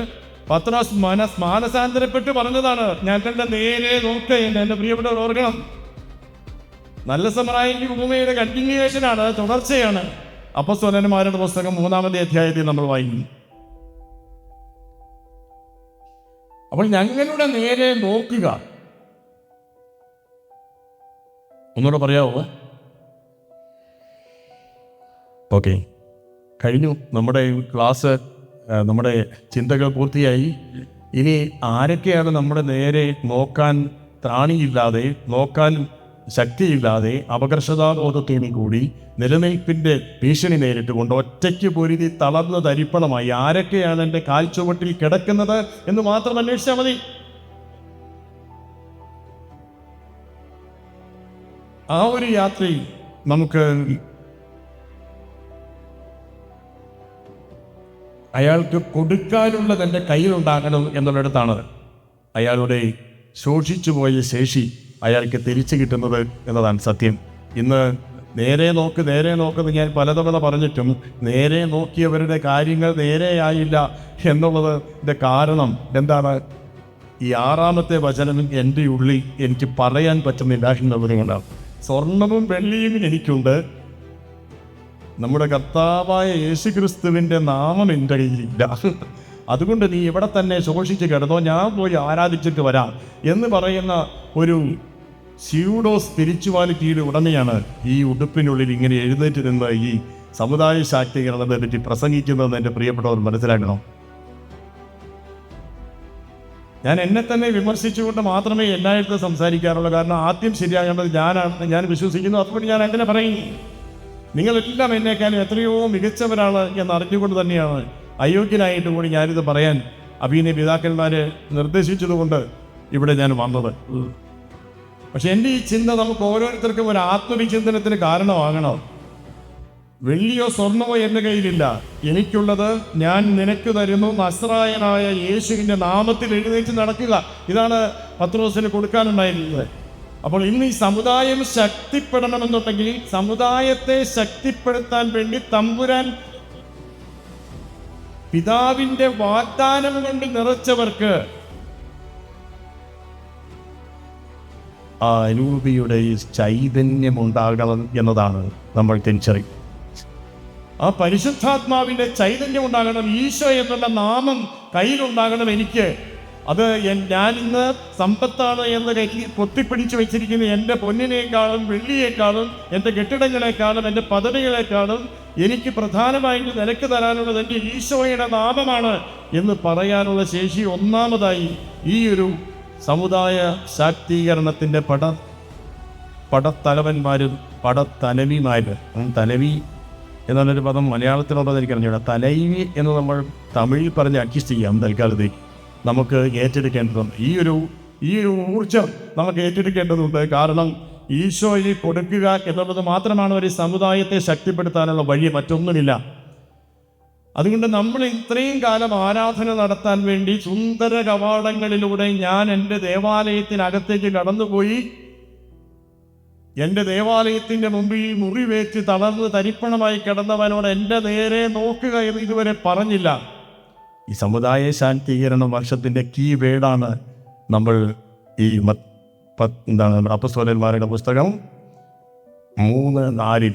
പത്രോസ് മാനസാന്തരപ്പെട്ട് പറഞ്ഞതാണ്, ഞാൻ കണ്ട നേരെ നോക്കുകയുണ്ട്. എൻ്റെ പ്രിയപ്പെട്ടവർ ഓർക്കണം, നല്ല സമറായന്റെ ഉപമയുടെ കണ്ടിന്യൂവേഷനാണ്, തുടർച്ചയാണ്. അപ്പോസ്തലന്മാരുടെ പുസ്തകം 3-ാമത്തെ അധ്യായത്തിൽ നമ്മൾ വായിക്കും. അപ്പോൾ ഞങ്ങളുടെ നേരെ നോക്കുക. ഒന്നുകൂടെ പറയാവോ? ഓക്കെ, കഴിഞ്ഞു നമ്മുടെ ക്ലാസ്, നമ്മുടെ ചിന്തകൾ പൂർത്തിയായി. ഇനി ആരൊക്കെയാണ് നമ്മുടെ നേരെ നോക്കാൻ ത്രാണിയില്ലാതെ, നോക്കാൻ ശക്തിയില്ലാതെ, അപകർഷതാബോധത്തോടു കൂടി നിലനിൽപ്പിൻ്റെ ഭീഷണി നേരിട്ടുകൊണ്ട് ഒറ്റയ്ക്ക് പൊരുതി തളർന്ന് തരിപ്പണമായി ആരൊക്കെയാണ് എൻ്റെ കാൽച്ചുവട്ടിൽ കിടക്കുന്നത് എന്ന് മാത്രം അന്വേഷിച്ചാൽ മതി. ആ ഒരു യാത്രയിൽ നമുക്ക് അയാൾക്ക് കൊടുക്കാനുള്ളത് എൻ്റെ കയ്യിലുണ്ടാകണം എന്നുള്ളിടത്താണ് അയാളുടെ ശോഷിച്ചു പോയ ശേഷി അയാൾക്ക് തിരിച്ചു കിട്ടുന്നത് എന്നതാണ് സത്യം. ഇന്ന് നേരെ നോക്കെന്ന് ഞാൻ പലതവണ പറഞ്ഞിട്ടും നേരെ നോക്കിയവരുടെ കാര്യങ്ങൾ നേരെയായില്ല എന്നുള്ളതിൻ്റെ കാരണം എന്താണ്? ഈ 6-ാമത്തെ വചനം എൻ്റെ ഉള്ളിൽ എനിക്ക് പറയാൻ പറ്റുന്നില്ല എന്നുള്ളതുകൊണ്ടാണ്. സ്വർണവും വെള്ളിയും എനിക്കുണ്ട്, നമ്മുടെ കർത്താവായ യേശുക്രിസ്തുവിൻ്റെ നാമം എൻ്റെ കയ്യിലില്ല. അതുകൊണ്ട് നീ ഇവിടെ തന്നെ ശോഷിച്ച് കിടന്നോ, ഞാൻ പോയി ആരാധിച്ചിട്ട് വരാം എന്ന് പറയുന്ന ഒരു സ്യൂഡോ സ്പിരിച്വാലിറ്റിയുടെ ഉടമയാണ് ഈ ഉടുപ്പിനുള്ളിൽ ഇങ്ങനെ എഴുന്നേറ്റ് നിന്ന് ഈ സമുദായ ശാക്തീകരണത്തെ പറ്റി പ്രസംഗിക്കുന്നതെന്ന് എൻ്റെ പ്രിയപ്പെട്ടവർ മനസ്സിലാക്കണം. ഞാൻ എന്നെ തന്നെ വിമർശിച്ചുകൊണ്ട് മാത്രമേ എല്ലായിടത്തും സംസാരിക്കാറുള്ളൂ. കാരണം ആദ്യം ശരിയാകേണ്ടത് ഞാനാണെന്ന് ഞാൻ വിശ്വസിക്കുന്നു. അതുകൊണ്ട് ഞാൻ അങ്ങനെ പറയും. നിങ്ങളെല്ലാം എന്നേക്കാളും എത്രയോ മികച്ചവരാണ് എന്നറിഞ്ഞുകൊണ്ട് തന്നെയാണ് അയോഗ്യനായിട്ട് കൂടി ഞാനിത് പറയാൻ അഭിനയ പിതാക്കന്മാരെ നിർദ്ദേശിച്ചതുകൊണ്ട് ഇവിടെ ഞാൻ വന്നത്. പക്ഷെ എൻ്റെ ഈ ചിന്ത നമുക്ക് ഓരോരുത്തർക്കും ഒരു ആത്മവിചിന്തനത്തിന് കാരണമാകണം. വെള്ളിയോ സ്വർണമോ എൻ്റെ കയ്യിലില്ല, എനിക്കുള്ളത് ഞാൻ നിനക്ക് തരുന്നു, നസ്രായനായ യേശുവിൻ്റെ നാമത്തിൽ എഴുന്നേറ്റ് നടക്കുക. ഇതാണ് പത്രോസിന് കൊടുക്കാനുണ്ടായിരുന്നത്. അപ്പോൾ ഇന്ന് ഈ സമുദായം ശക്തിപ്പെടണമെന്നുണ്ടെങ്കിൽ സമുദായത്തെ ശക്തിപ്പെടുത്താൻ വേണ്ടി തമ്പുരാൻ പിതാവിൻ്റെ വാഗ്ദാനം കൊണ്ട് നിറച്ചവർക്ക് ആ അനൂപിയുടെ ചൈതന്യമുണ്ടാകണം എന്നതാണ് നമ്മൾ തിരിച്ചറിയുന്നത്. ആ പരിശുദ്ധാത്മാവിൻ്റെ ചൈതന്യം ഉണ്ടാകണം, ഈശോ എന്നുള്ള നാമം കയ്യിലുണ്ടാകണം എനിക്ക്. അത് ഞാൻ ഇന്ന് സമ്പത്താണ് എന്ന് കയ്യിൽ പൊത്തിപ്പിടിച്ച് വെച്ചിരിക്കുന്ന എൻ്റെ പൊന്നിനേക്കാളും വെള്ളിയേക്കാളും എൻ്റെ കെട്ടിടങ്ങളെക്കാളും എൻ്റെ പദവികളെക്കാളും എനിക്ക് പ്രധാനമായിട്ട് നിനക്ക് തരാനുള്ളത് എൻ്റെ ഈശോയുടെ നാമമാണ് എന്ന് പറയാനുള്ള ശേഷി ഒന്നാമതായി ഈ ഒരു സമുദായ ശാക്തീകരണത്തിൻ്റെ പടത്തലവന്മാരും പടത്തലവിമാരും, തലവി എന്നുള്ളൊരു പദം മലയാളത്തിലുള്ളത് എനിക്കറിഞ്ഞൂടാ, തലൈവി എന്ന് നമ്മൾ തമിഴിൽ പറഞ്ഞ് അഡ്ജസ്റ്റ് ചെയ്യാം. തൽക്കാലത്തേക്ക് നമുക്ക് ഏറ്റെടുക്കേണ്ടതുണ്ട്. ഈ ഒരു ഊർജം നമുക്ക് ഏറ്റെടുക്കേണ്ടതുണ്ട്. കാരണം ഈശോയെ കൊടുക്കുക എന്നുള്ളത് മാത്രമാണ് ഒരു സമുദായത്തെ ശക്തിപ്പെടുത്താനുള്ള വഴി, മറ്റൊന്നുമില്ല. അതുകൊണ്ട് നമ്മൾ ഇത്രയും കാലം ആരാധന നടത്താൻ വേണ്ടി സുന്ദര കവാടങ്ങളിലൂടെ ഞാൻ എൻ്റെ ദേവാലയത്തിനകത്തേക്ക് കടന്നുപോയി എൻ്റെ ദേവാലയത്തിൻ്റെ മുമ്പിൽ മുറിവേറ്റ് തളർന്ന് തരിപ്പണമായി കിടന്നവനോട് എൻ്റെ നേരെ നോക്കുക എന്ന് ഇതുവരെ പറഞ്ഞില്ല. ഈ സമുദായ ശാക്തീകരണ വർഷത്തിൻ്റെ കീ വേർഡാണ് നമ്മൾ ഈ അപ്പോസ്തലന്മാരുടെ പുസ്തകം 3:4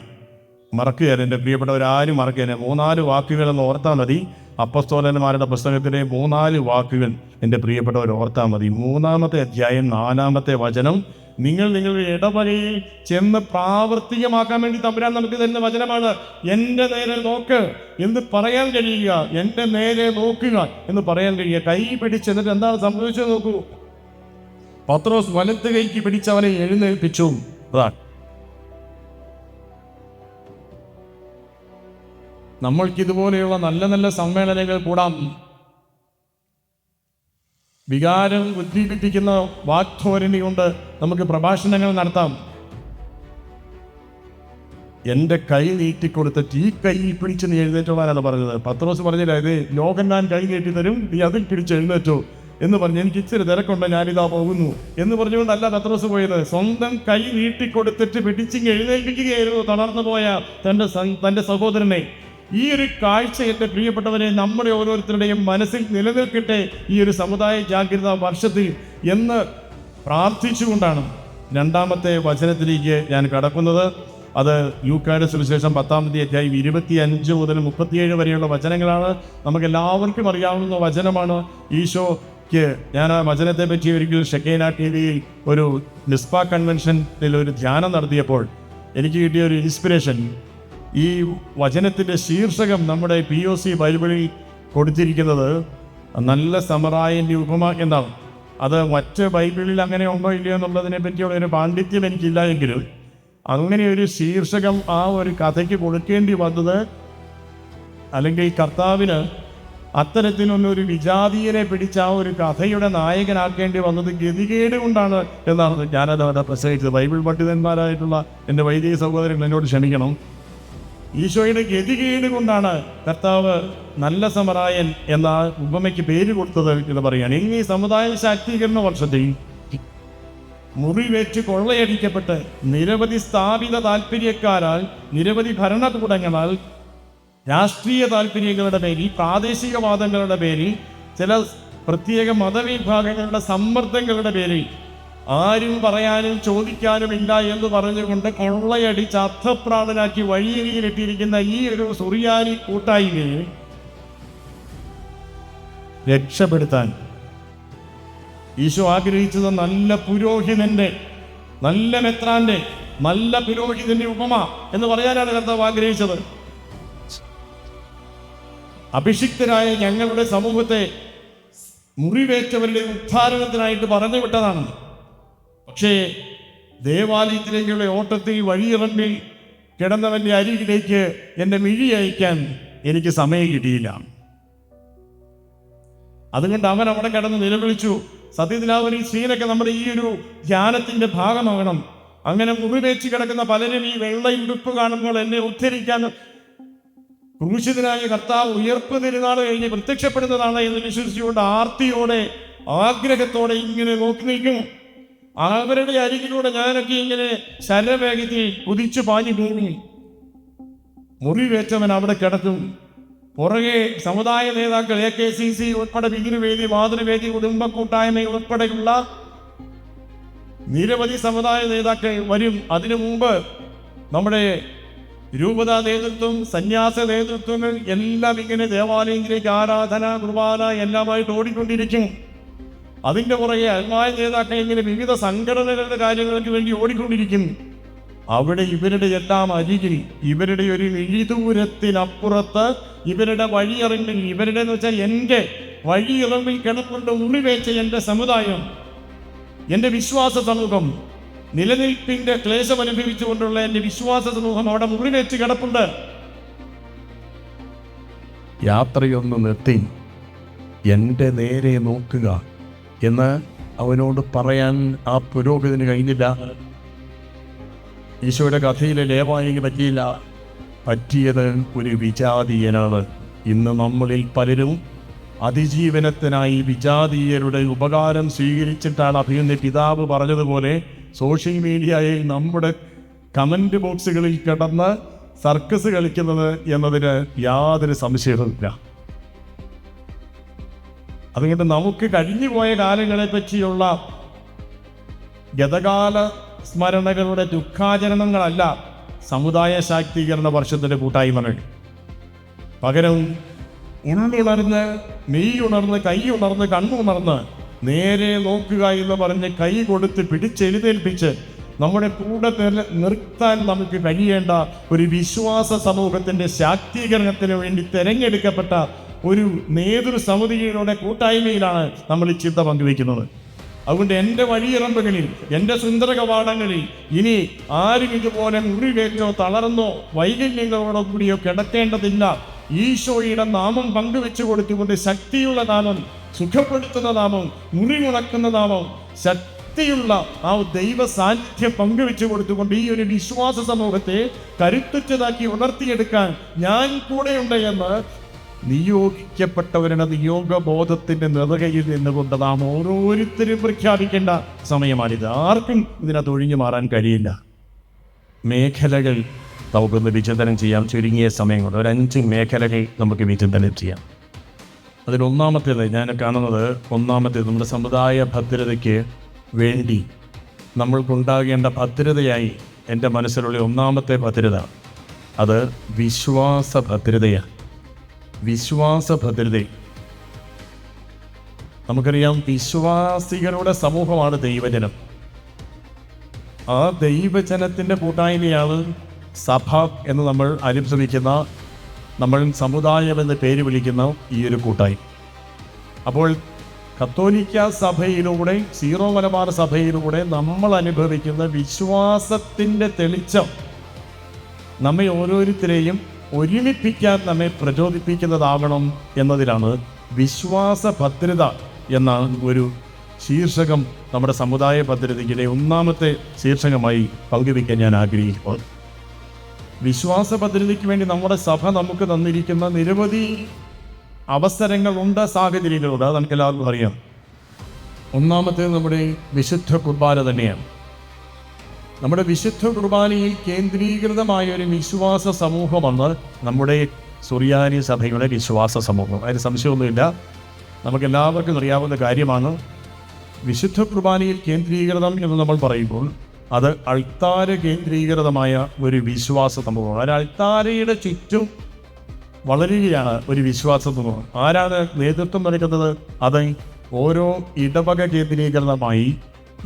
മറക്കുകയാണ്. എൻ്റെ പ്രിയപ്പെട്ടവരാരും മറക്കുകയാണ്. 3-4 വാക്കുകളെന്ന് ഓർത്താൽ മതി. അപ്പോസ്തലന്മാരുടെ പുസ്തകത്തിലെ 3-4 വാക്കുകൾ എൻ്റെ പ്രിയപ്പെട്ടവർ ഓർത്താൽ മതി. 3-ാമത്തെ അധ്യായം 4-ാമത്തെ വചനം നിങ്ങൾ നിങ്ങളുടെ ഇടവകയിൽ ചെന്ന് പ്രാവർത്തികമാക്കാൻ വേണ്ടി തമ്പുരാൻ നമുക്ക് തരുന്ന വചനമാണ്. എൻ്റെ നേരെ നോക്ക് എന്ന് പറയാൻ കഴിയുക, എൻ്റെ നേരെ നോക്കുക എന്ന് പറയാൻ കഴിയുക. കൈ പിടിച്ചെന്നിട്ട് എന്താണ് സംഭവിച്ചത് നോക്കൂ. പത്രോസ് വലത്ത് കൈക്ക് പിടിച്ചവനെ എഴുന്നേൽപ്പിച്ചു. അതാണ് നമ്മൾക്കിതുപോലെയുള്ള നല്ല നല്ല സമ്മേളനങ്ങൾ കൂടാം. വികാരം ഉദ്ദീപിപ്പിക്കുന്ന വാക്ധോരണി കൊണ്ട് നമുക്ക് പ്രഭാഷണങ്ങൾ നടത്താം. എൻ്റെ കൈ നീട്ടിക്കൊടുത്തിട്ട് ഈ കൈ പിടിച്ച് നീ എഴുന്നേറ്റോളാനാണ് പറഞ്ഞത്. പത്രോസ് പറഞ്ഞില്ല, ഇത് യോഹന്നാൻ കൈ നീട്ടി തരും, നീ അതിൽ പിടിച്ച് എഴുന്നേറ്റോ എന്ന് പറഞ്ഞ്, എനിക്ക് ഇച്ചിരി തിരക്കുണ്ട്, ഞാനിതാ പോകുന്നു എന്ന് പറഞ്ഞുകൊണ്ടല്ല പത്രോസ് പോയത്. സ്വന്തം കൈ നീട്ടിക്കൊടുത്തിട്ട് പിടിച്ചിങ്ങ് എഴുന്നേൽപ്പിക്കുകയായിരുന്നു തളർന്നു പോയ തൻ്റെ സഹോദരനെ. ഈ ഒരു കാഴ്ച എൻ്റെ പ്രിയപ്പെട്ടവരെ നമ്മുടെ ഓരോരുത്തരുടെയും മനസ്സിൽ നിലനിൽക്കട്ടെ ഈ ഒരു സമുദായ ജാഗ്രതാ വർഷത്തിൽ എന്ന് പ്രാർത്ഥിച്ചുകൊണ്ടാണ് രണ്ടാമത്തെ വചനത്തിലേക്ക് ഞാൻ കടക്കുന്നത്. അത് ലൂക്കായുടെ സുവിശേഷം 10-ാം അധ്യായം 25 മുതൽ 37 വരെയുള്ള വചനങ്ങളാണ്. നമുക്കെല്ലാവർക്കും അറിയാവുന്ന വചനമാണ്. ഈശോയ്ക്ക് ഞാൻ ആ വചനത്തെ പറ്റി ഒരിക്കൽ ഷെക്കേന ടിവിയിൽ ഒരു നിസ്പ കൺവെൻഷനിൽ ഒരു ധ്യാനം നടത്തിയപ്പോൾ എനിക്ക് കിട്ടിയ ഒരു ഇൻസ്പിറേഷൻ, ഈ വചനത്തിൻ്റെ ശീർഷകം നമ്മുടെ POC ബൈബിളിൽ കൊടുത്തിരിക്കുന്നത് നല്ല സമറായൻ്റെ ഉപമ എന്നാണ്. അത് മറ്റ് ബൈബിളിൽ അങ്ങനെ ഉണ്ടോ ഇല്ലയോ എന്നുള്ളതിനെ പറ്റിയുള്ള ഒരു പാണ്ഡിത്യം എനിക്കില്ല എങ്കിലും അങ്ങനെ ഒരു ശീർഷകം ആ ഒരു കഥയ്ക്ക് കൊടുക്കേണ്ടി വന്നത്, അല്ലെങ്കിൽ കർത്താവിന് അത്തരത്തിലൊന്നൊരു വിജാതീയനെ പിടിച്ച ആ ഒരു കഥയുടെ നായകനാക്കേണ്ടി വന്നത് ഗതികേട് കൊണ്ടാണ് എന്നാണ് ഞാനത് അവിടെ പ്രസംഗിച്ചത്. ബൈബിൾ പണ്ഡിതന്മാരായിട്ടുള്ള എൻ്റെ വൈദിക സഹോദരങ്ങൾ എന്നോട് ക്ഷമിക്കണം. ഈശോയുടെ ഗതികേട് കൊണ്ടാണ് കർത്താവ് നല്ല സമറായൻ എന്ന ഉപമയ്ക്ക് പേര് കൊടുത്തത് എന്ന് പറയുകയാണ്. ഈ സമുദായ ശാക്തീകരണ വർഷത്തിൽ മുറിവേറ്റ് കൊള്ളയടിക്കപ്പെട്ട് നിരവധി സ്ഥാപിത താല്പര്യക്കാരാൽ, നിരവധി ഭരണകൂടങ്ങളാൽ, രാഷ്ട്രീയ താല്പര്യങ്ങളുടെ പേരിൽ, പ്രാദേശികവാദങ്ങളുടെ പേരിൽ, ചില പ്രത്യേക മതവിഭാഗങ്ങളുടെ സമ്മർദ്ദങ്ങളുടെ പേരിൽ ആരും പറയാനും ചോദിക്കാനുമില്ല എന്ന് പറഞ്ഞുകൊണ്ട് കൊള്ളയടിച്ച് അർത്ഥപ്രാണനാക്കി വഴിയരികിലെത്തിയിരിക്കുന്ന ഈ ഒരു സുറിയാനി കൂട്ടായ്മയെ രക്ഷപ്പെടുത്താൻ ഈശോ ആഗ്രഹിച്ചത് നല്ല പുരോഹിതന്റെ, നല്ല മെത്രാന്റെ, നല്ല പുരോഹിതന്റെ ഉപമ എന്ന് പറയാനാണ് കർത്താവ് ആഗ്രഹിച്ചത്. അഭിഷിക്തരായ ഞങ്ങളുടെ സമൂഹത്തെ മുറിവേറ്റവരുടെ ഉദ്ധാരണത്തിനായിട്ട് പറഞ്ഞു വിട്ടതാണ്. പക്ഷേ ദേവാലയത്തിലേക്കുള്ള ഓട്ടത്തിൽ വഴിയിറങ്ങി കിടന്നവൻ്റെ അരികിലേക്ക് എൻ്റെ മിഴി അയക്കാൻ എനിക്ക് സമയം കിട്ടിയില്ല. അതുകൊണ്ട് അവൻ അവിടെ കിടന്ന് നിലവിളിച്ചു. സത്യത്തിൽ ആ ഒരു സീനൊക്കെ നമ്മുടെ ഈ ഒരു ധ്യാനത്തിൻ്റെ ഭാഗമാകണം. അങ്ങനെ മുറിവേച്ച് കിടക്കുന്ന പലരും ഈ വെള്ളയുടുപ്പ് കാണുമ്പോൾ എന്നെ ഉദ്ധരിക്കാൻ ക്രൂശിതനായ കർത്താവ് ഉയർപ്പ് തിരുനാൾ കഴിഞ്ഞ് പ്രത്യക്ഷപ്പെടുന്നതാണ് എന്ന് വിശ്വസിച്ചുകൊണ്ട് ആർത്തിയോടെ, ആഗ്രഹത്തോടെ ഇങ്ങനെ നോക്കി നിൽക്കും. അവരുടെ അരികിലൂടെ ഞാനൊക്കെ ഇങ്ങനെ ശരവേഗത്തിൽ കുതിച്ചു പാഞ്ഞു പോയി. മുറിവേറ്റവൻ അവിടെ കിടക്കും. പുറകെ സമുദായ നേതാക്കൾ, AKCC ഉൾപ്പെടെ പിതൃവേദി, മാതൃവേദി, കുടുംബ കൂട്ടായ്മ ഉൾപ്പെടെയുള്ള നിരവധി സമുദായ നേതാക്കൾ വരും. അതിനു മുമ്പ് നമ്മുടെ രൂപതാ നേതൃത്വം, സന്യാസ നേതൃത്വങ്ങൾ എല്ലാം ഇങ്ങനെ ദേവാലയത്തിലേക്ക് ആരാധന, കുർബാന എല്ലാമായിട്ട് ഓടിക്കൊണ്ടിരിക്കും. അതിൻ്റെ പുറകെ അൽമായ നേതാക്കൾ ഇങ്ങനെ വിവിധ സംഘടനകളുടെ കാര്യങ്ങൾക്ക് വേണ്ടി ഓടിക്കൊണ്ടിരിക്കും. അവിടെ ഇവരുടെ എല്ലാം അരികിൽ, ഇവരുടെ ഒരു ഇഴിദൂരത്തിനപ്പുറത്ത്, ഇവരുടെ വഴിയിറങ്ങിൽ, ഇവരുടെ എന്ന് വെച്ചാൽ എൻ്റെ വഴിയിറങ്ങിൽ കിടപ്പുണ്ട് മുറിവേച്ച എൻ്റെ സമുദായം, എൻ്റെ വിശ്വാസ സമൂഹം, നിലനിൽപ്പിൻ്റെ ക്ലേശം അനുഭവിച്ചുകൊണ്ടുള്ള എൻ്റെ വിശ്വാസ സമൂഹം അവിടെ മുറിവേറ്റ് കിടപ്പുണ്ട്. യാത്രയൊന്ന് നിർത്തി എൻ്റെ നേരെ നോക്കുക എന്ന് അവനോട് പറയാൻ ആ പുരോഹിതന് കഴിഞ്ഞില്ല. ഈശോയുടെ കഥയിലെ ലേവായിക്ക് പറ്റിയില്ല. പറ്റിയത് ഒരു വിജാതീയനാണ്. ഇന്ന് നമ്മളിൽ പലരും അതിജീവനത്തിനായി വിജാതീയരുടെ ഉപകാരം സ്വീകരിച്ചിട്ടാണ് അഭിനന്ദ പിതാവ് പറഞ്ഞതുപോലെ സോഷ്യൽ മീഡിയയിൽ നമ്മുടെ കമൻറ്റ് ബോക്സുകളിൽ കിടന്ന് സർക്കസ് കളിക്കുന്നത് എന്നതിന് യാതൊരു സംശയവുമില്ല. അതുകൊണ്ട് നമുക്ക് കഴിഞ്ഞുപോയ കാലങ്ങളെ പറ്റിയുള്ള ഗതകാല സ്മരണകളുടെ ദുഃഖാചരണങ്ങളല്ല സമുദായ ശാക്തീകരണ വർഷത്തിൻ്റെ കൂട്ടായ്മകൾ. പകരം ഉള്ളുണർന്ന്, മെയ്യുണർന്ന്, കൈയുണർന്ന്, കണ്ണുണർന്ന് നേരെ നോക്കുക എന്ന് പറഞ്ഞ് കൈ കൊടുത്ത് പിടിച്ചെഴുന്നേൽപ്പിച്ച് നമ്മുടെ കൂടെ നിർത്താൻ നമുക്ക് കഴിയേണ്ട ഒരു വിശ്വാസ സമൂഹത്തിൻ്റെ ശാക്തീകരണത്തിന് വേണ്ടി തിരഞ്ഞെടുക്കപ്പെട്ട ഒരു നേതൃസമിതിയുടെ കൂട്ടായ്മയിലാണ് നമ്മൾ ഈ ചിന്ത പങ്കുവയ്ക്കുന്നത്. അതുകൊണ്ട് എൻ്റെ വഴിയിറമ്പുകളിൽ, എൻ്റെ സുന്ദര കവാടങ്ങളിൽ ഇനി ആരും ഇതുപോലെ മുറിവേറ്റോ തളർന്നോ വൈകല്യങ്ങളോടോ കൂടിയോ കിടക്കേണ്ടതില്ല. ഈശോയുടെ നാമം പങ്കുവെച്ചു കൊടുത്തുകൊണ്ട് ശക്തിയുള്ള നാമം, സുഖപ്പെടുത്തുന്ന നാമം, മുറിമുണക്കുന്ന നാമം, ശക്തിയുള്ള ആ ദൈവ സാന്നിധ്യം പങ്കുവെച്ചു കൊടുത്തുകൊണ്ട് ഈ ഒരു വിശ്വാസ സമൂഹത്തെ കരുത്തുറ്റതാക്കി ഉണർത്തിയെടുക്കാൻ ഞാൻ കൂടെയുണ്ട് എന്ന് നിയോഗിക്കപ്പെട്ടവരുടെ നിയോഗബോധത്തിന്റെ നെറുകയിൽ നിന്നുകൊണ്ട് നാം ഓരോരുത്തരും പ്രഖ്യാപിക്കേണ്ട സമയമാണിത്. ആർക്കും ഇതിനകത്ത് ഒഴിഞ്ഞു മാറാൻ കഴിയില്ല. മേഖലകൾ നമുക്കൊന്ന് വിചിന്തനം ചെയ്യാം. ചുരുങ്ങിയ സമയം കൊണ്ട് ഒരു 5 മേഖലകൾ നമുക്ക് വിചിന്തനം ചെയ്യാം. അതിലൊന്നാമത്തേത് ഞാൻ കാണുന്നത്, നമ്മുടെ സമുദായ ഭദ്രതയ്ക്ക് വേണ്ടി നമ്മൾക്കുണ്ടാകേണ്ട ഭദ്രതയായി എൻ്റെ മനസ്സിലുള്ള ഒന്നാമത്തെ ഭദ്രത അത് വിശ്വാസ ഭദ്രതയാണ്. വിശ്വാസ ഭദ്രത. നമുക്കറിയാം, വിശ്വാസികളുടെ സമൂഹമാണ് ദൈവജനം. ആ ദൈവജനത്തിൻ്റെ കൂട്ടായ്മയാണ് സഭ എന്ന് നമ്മൾ അനുഭവിക്കുന്ന, നമ്മൾ സമുദായം എന്ന് പേര് വിളിക്കുന്ന ഈ ഒരു കൂട്ടായ്മ. അപ്പോൾ കത്തോലിക്ക സഭയിലൂടെ, സീറോ മലബാർ സഭയിലൂടെ നമ്മൾ അനുഭവിക്കുന്ന വിശ്വാസത്തിൻ്റെ തെളിച്ചം നമ്മെ ഓരോരുത്തരെയും ഒരുമിപ്പിക്കാൻ നമ്മെ പ്രചോദിപ്പിക്കുന്നതാകണം എന്നതിലാണ് വിശ്വാസ ഭദ്രത എന്ന ഒരു ശീർഷകം നമ്മുടെ സമുദായ ഭദ്രതയ്ക്കിടെ ഒന്നാമത്തെ ശീർഷകമായി പങ്കുവയ്ക്കാൻ ഞാൻ ആഗ്രഹിക്കുന്നു. വിശ്വാസ ഭദ്രതയ്ക്ക് വേണ്ടി നമ്മുടെ സഭ നമുക്ക് തന്നിരിക്കുന്ന നിരവധി അവസരങ്ങളുണ്ട്, സാഹചര്യങ്ങളുണ്ട്. അത് നമുക്ക് എല്ലാവർക്കും അറിയാം. ഒന്നാമത്തേത് നമ്മുടെ വിശുദ്ധ കുർബാന തന്നെയാണ്. നമ്മുടെ വിശുദ്ധ കുർബാനയിൽ കേന്ദ്രീകൃതമായ ഒരു വിശ്വാസ സമൂഹമാണ് നമ്മുടെ സുറിയാനി സഭയുടെ വിശ്വാസ സമൂഹം. അതിന് സംശയമൊന്നുമില്ല, നമുക്കെല്ലാവർക്കും അറിയാവുന്ന കാര്യമാണ്. വിശുദ്ധ കുർബാനയിൽ കേന്ദ്രീകൃതം എന്ന് നമ്മൾ പറയുമ്പോൾ അത് അൾത്താര കേന്ദ്രീകൃതമായ ഒരു വിശ്വാസ സമൂഹം. ഒരു അൾത്താരയുടെ ചുറ്റും വളരുകയാണ് ഒരു വിശ്വാസ സമൂഹം. ആരാണ് നേതൃത്വം നൽകുന്നത്? അത് ഓരോ ഇടവക കേന്ദ്രീകൃതമായി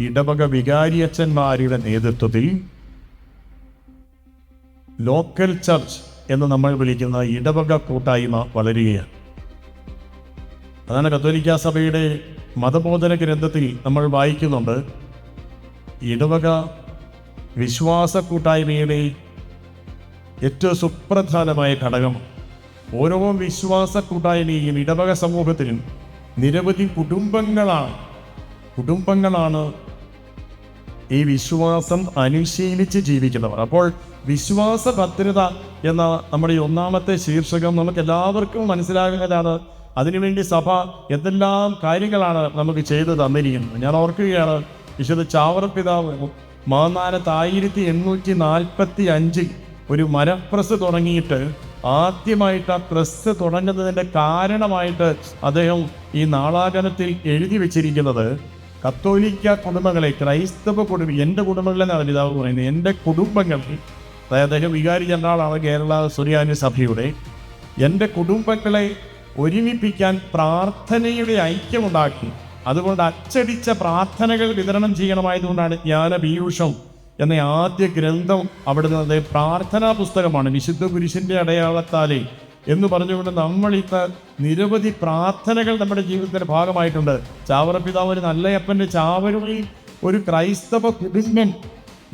ഇടവക വികാരിയച്ഛന്മാരുടെ നേതൃത്വത്തിൽ ലോക്കൽ ചർച്ച് എന്ന് നമ്മൾ വിളിക്കുന്ന ഇടവക കൂട്ടായ്മ വളരുകയാണ്. അതാണ് കത്തോലിക്ക സഭയുടെ മതബോധന ഗ്രന്ഥത്തിൽ നമ്മൾ വായിക്കുന്നുണ്ട്, ഇടവക വിശ്വാസ കൂട്ടായ്മയുടെ ഏറ്റവും സുപ്രധാനമായ ഘടകം. ഓരോ വിശ്വാസ കൂട്ടായ്മയും ഇടവക സമൂഹത്തിലും നിരവധി കുടുംബങ്ങളാണ് ഈ വിശ്വാസം അനുശീലിച്ച് ജീവിക്കുന്നവർ. അപ്പോൾ വിശ്വാസ ഭദ്രത എന്ന നമ്മുടെ ഈ ഒന്നാമത്തെ ശീർഷകം നമുക്ക് എല്ലാവർക്കും മനസ്സിലാകുന്നതാണ്. അതിനുവേണ്ടി സഭ എന്തെല്ലാം കാര്യങ്ങളാണ് നമുക്ക് ചെയ്തു തന്നിരിക്കുന്നത്. ഞാൻ ഓർക്കുകയാണ്, വിശുദ്ധ ചാവറപ്പിതാവ് മാന്നാനത്ത് 1845 ഒരു മരപ്രസ് തുടങ്ങിയിട്ട് ആദ്യമായിട്ട് ആ പ്രസ് തുടങ്ങുന്നതിൻ്റെ കാരണമായിട്ട് അദ്ദേഹം ഈ നാളാകനത്തിൽ എഴുതി വെച്ചിരിക്കുന്നത്, കത്തോലിക്ക കുടുംബങ്ങളെ, ക്രൈസ്തവ കുടുംബം, എൻ്റെ കുടുംബങ്ങളെന്നാണ് പിതാവ് പറയുന്നത്, എൻ്റെ കുടുംബങ്ങളിൽ, അതായത് അദ്ദേഹം വികാരി ജനറലാണ് കേരള സുറിയാനി സഭയുടെ, എൻ്റെ കുടുംബങ്ങളെ ഒരുമിപ്പിക്കാൻ പ്രാർത്ഥനയുടെ ഐക്യമുണ്ടാക്കി. അതുകൊണ്ട് അച്ചടിച്ച പ്രാർത്ഥനകൾ വിതരണം ചെയ്യണമായതുകൊണ്ടാണ് ജ്ഞാനപീയൂഷം എന്ന ആദ്യ ഗ്രന്ഥം അവിടുന്ന് പ്രാർത്ഥനാ പുസ്തകമാണ്, വിശുദ്ധ കുരിശിൻ്റെ അടയാളത്താലേ എന്ന് പറഞ്ഞുകൊണ്ട് നമ്മൾ ഇന്ന് നിരവധി പ്രാർത്ഥനകൾ നമ്മുടെ ജീവിതത്തിൻ്റെ ഭാഗമായിട്ടുണ്ട്. ചാവറപ്പിതാവ് ഒരു നല്ലയപ്പൻ്റെ ചാവരുകളിൽ ഒരു ക്രൈസ്തവ കുടുംബം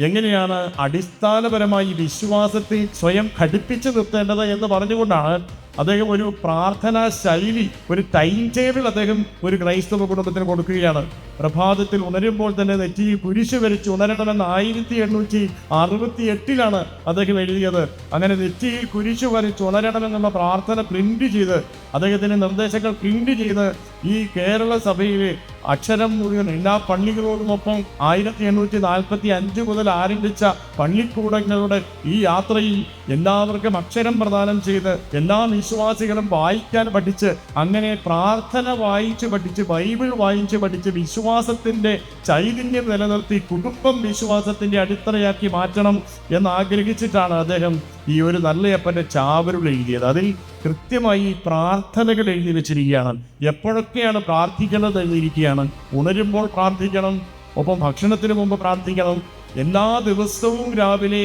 എങ്ങനെയാണ് അടിസ്ഥാനപരമായി വിശ്വാസത്തെ സ്വയം ഘടിപ്പിച്ച് നിർത്തേണ്ടത് എന്ന് പറഞ്ഞുകൊണ്ടാണ് അദ്ദേഹം ഒരു പ്രാർത്ഥനാ ശൈലി, ഒരു ടൈം ടേബിൾ അദ്ദേഹം ഒരു ക്രൈസ്തവ കുടുംബത്തിന് കൊടുക്കുകയാണ്. പ്രഭാതത്തിൽ ഉണരുമ്പോൾ തന്നെ നെറ്റിയിൽ കുരിശ് വരച്ച് ഉണരണമെന്ന് 1868 അദ്ദേഹം എഴുതിയത്. അങ്ങനെ നെറ്റിയിൽ കുരിശ് വരച്ച് ഉണരണമെന്നുള്ള പ്രാർത്ഥന പ്രിന്റ് ചെയ്ത്, അദ്ദേഹത്തിൻ്റെ നിർദ്ദേശങ്ങൾ പ്രിന്റ് ചെയ്ത് ഈ കേരള സഭയിലെ അക്ഷരം മുഴുവൻ എല്ലാ പള്ളികളോടുമൊപ്പം 1845 മുതൽ ആരംഭിച്ച പള്ളിക്കൂടങ്ങളുടെ ഈ യാത്രയിൽ എല്ലാവർക്കും അക്ഷരം പ്രദാനം ചെയ്ത് എല്ലാ വിശ്വാസികളും വായിക്കാൻ പഠിച്ച്, അങ്ങനെ പ്രാർത്ഥന വായിച്ച് പഠിച്ച്, ബൈബിൾ വായിച്ച് പഠിച്ച് വിശ്വാസത്തിൻ്റെ ചൈതന്യം നിലനിർത്തി കുടുംബം വിശ്വാസത്തിൻ്റെ അടിത്തറയാക്കി മാറ്റണം എന്നാഗ്രഹിച്ചിട്ടാണ് അദ്ദേഹം ഈ ഒരു നല്ലയപ്പൻ്റെ ചാവരുൾ എഴുതിയത്. അതിൽ കൃത്യമായി പ്രാർത്ഥനകൾ എഴുതി വെച്ചിരിക്കുകയാണ്. എപ്പോഴൊക്കെയാണ് പ്രാർത്ഥിക്കുന്നത് എഴുതിയിരിക്കുകയാണ്. ഉണരുമ്പോൾ പ്രാർത്ഥിക്കണം, ഒപ്പം ഭക്ഷണത്തിന് മുമ്പ് പ്രാർത്ഥിക്കണം. എല്ലാ ദിവസവും രാവിലെ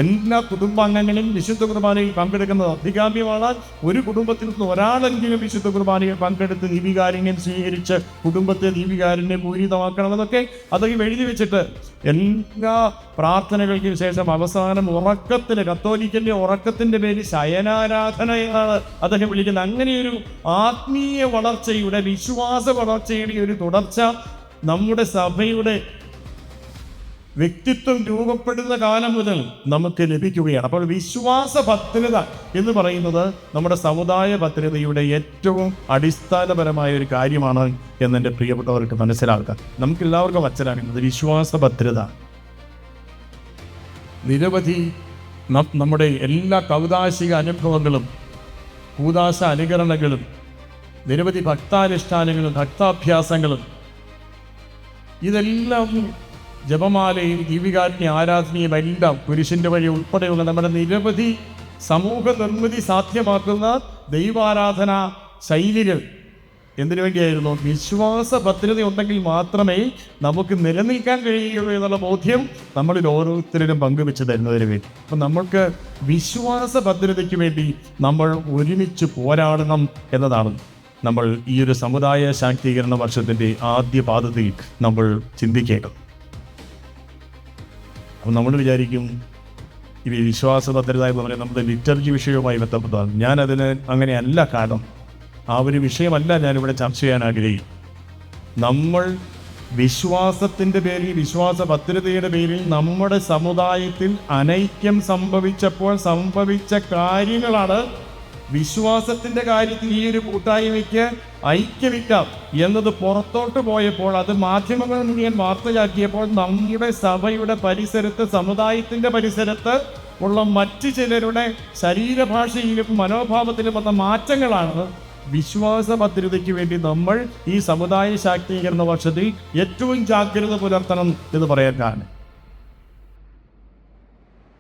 എല്ലാ കുടുംബാംഗങ്ങളും വിശുദ്ധ കുർബാനയിൽ പങ്കെടുക്കുന്നത് അഭികാമ്യമാണ്. ഒരു കുടുംബത്തിൽ നിന്ന് ഒരാളെങ്കിലും വിശുദ്ധ കുർബാനയിൽ പങ്കെടുത്ത് ദീപികാരുണ്യം സ്വീകരിച്ച് കുടുംബത്തെ ദീപികാരുണ്യം പൂരിതമാക്കണമെന്നൊക്കെ അദ്ദേഹം എഴുതി വെച്ചിട്ട് എല്ലാ പ്രാർത്ഥനകൾക്കും ശേഷം അവസാനം ഉറക്കത്തിന്, കത്തോലിക്കൻ്റെ ഉറക്കത്തിൻ്റെ പേര് ശയനാരാധന എന്നാണ് അദ്ദേഹം വിളിക്കുന്നത്. അങ്ങനെയൊരു ആത്മീയ വളർച്ചയുടെ, വിശ്വാസ വളർച്ചയുടെ ഒരു തുടർച്ച നമ്മുടെ സഭയുടെ വ്യക്തിത്വം രൂപപ്പെടുന്ന കാലം മുതൽ നമുക്ക് ലഭിക്കുകയാണ്. അപ്പോൾ വിശ്വാസ ഭദ്രത എന്ന് പറയുന്നത് നമ്മുടെ സമുദായ ഭദ്രതയുടെ ഏറ്റവും അടിസ്ഥാനപരമായ ഒരു കാര്യമാണ് എന്നെൻ്റെ പ്രിയപ്പെട്ടവർക്ക് മനസ്സിലാക്കാം. നമുക്കെല്ലാവർക്കും മനസ്സിലാക്കുന്നത് വിശ്വാസ ഭദ്രത. നിരവധി നമ്മുടെ എല്ലാ കൗതാശിക അനുഭവങ്ങളും കൂദാശ അനുകരണങ്ങളും നിരവധി ഭക്താനുഷ്ഠാനങ്ങളും ഭക്താഭ്യാസങ്ങളും ഇതെല്ലാം ജപമാലയും ദീപികാഗ്നി ആരാധനയും എല്ലാം പുരുഷൻ്റെ വഴി ഉൾപ്പെടെയുള്ള നമ്മുടെ നിരവധി സമൂഹ നിർമ്മിതി സാധ്യമാക്കുന്ന ദൈവാരാധന ശൈലികൾ എന്തിനു വേണ്ടിയായിരുന്നു? വിശ്വാസ ഭദ്രത ഉണ്ടെങ്കിൽ മാത്രമേ നമുക്ക് നിലനിൽക്കാൻ കഴിയുകയുള്ളൂ എന്നുള്ള ബോധ്യം നമ്മളിൽ ഓരോരുത്തരും പങ്കുവെച്ച് തരുന്നതിന് വേണ്ടി. അപ്പം നമ്മൾക്ക് വിശ്വാസ ഭദ്രതയ്ക്ക് വേണ്ടി നമ്മൾ ഒരുമിച്ച് പോരാടണം എന്നതാണ് നമ്മൾ ഈ ഒരു സമുദായ ശാക്തീകരണ വർഷത്തിൻ്റെ ആദ്യ പാദത്തിൽ നമ്മൾ ചിന്തിക്കേണ്ടത്. അപ്പം നമ്മൾ വിചാരിക്കും ഈ വിശ്വാസ ഭദ്രത എന്ന് പറയുന്നത് നമ്മുടെ ലിറ്റർജി വിഷയവുമായി ബന്ധപ്പെട്ടതാണ്. ഞാനതിന് അങ്ങനെയല്ല. കാരണം ആ ഒരു വിഷയമല്ല ഞാനിവിടെ ചർച്ച ചെയ്യാൻ ആഗ്രഹിക്കും. നമ്മൾ വിശ്വാസത്തിൻ്റെ പേരിൽ, വിശ്വാസ ഭദ്രതയുടെ പേരിൽ നമ്മുടെ സമുദായത്തിൽ അനൈക്യം സംഭവിച്ചപ്പോൾ സംഭവിച്ച കാര്യങ്ങളാണ്. വിശ്വാസത്തിൻ്റെ കാര്യത്തിൽ ഈ ഒരു കൂട്ടായ്മയ്ക്ക് ഐക്യമില്ല എന്നത് പുറത്തോട്ട് പോയപ്പോൾ, അത് മാധ്യമങ്ങളിൽ മുഴുവൻ വാർത്തയാക്കിയപ്പോൾ നമ്മുടെ സഭയുടെ പരിസരത്ത്, സമുദായത്തിൻ്റെ പരിസരത്ത് ഉള്ള മറ്റു ചിലരുടെ ശരീരഭാഷയിലും മനോഭാവത്തിലും വന്ന മാറ്റങ്ങളാണ് വിശ്വാസ ഭദ്രതയ്ക്ക് വേണ്ടി നമ്മൾ ഈ സമുദായ ശാക്തീകരണ വർഷത്തിൽ ഏറ്റവും ജാഗ്രത പുലർത്തണം എന്ന് പറയാൻ കാരണം.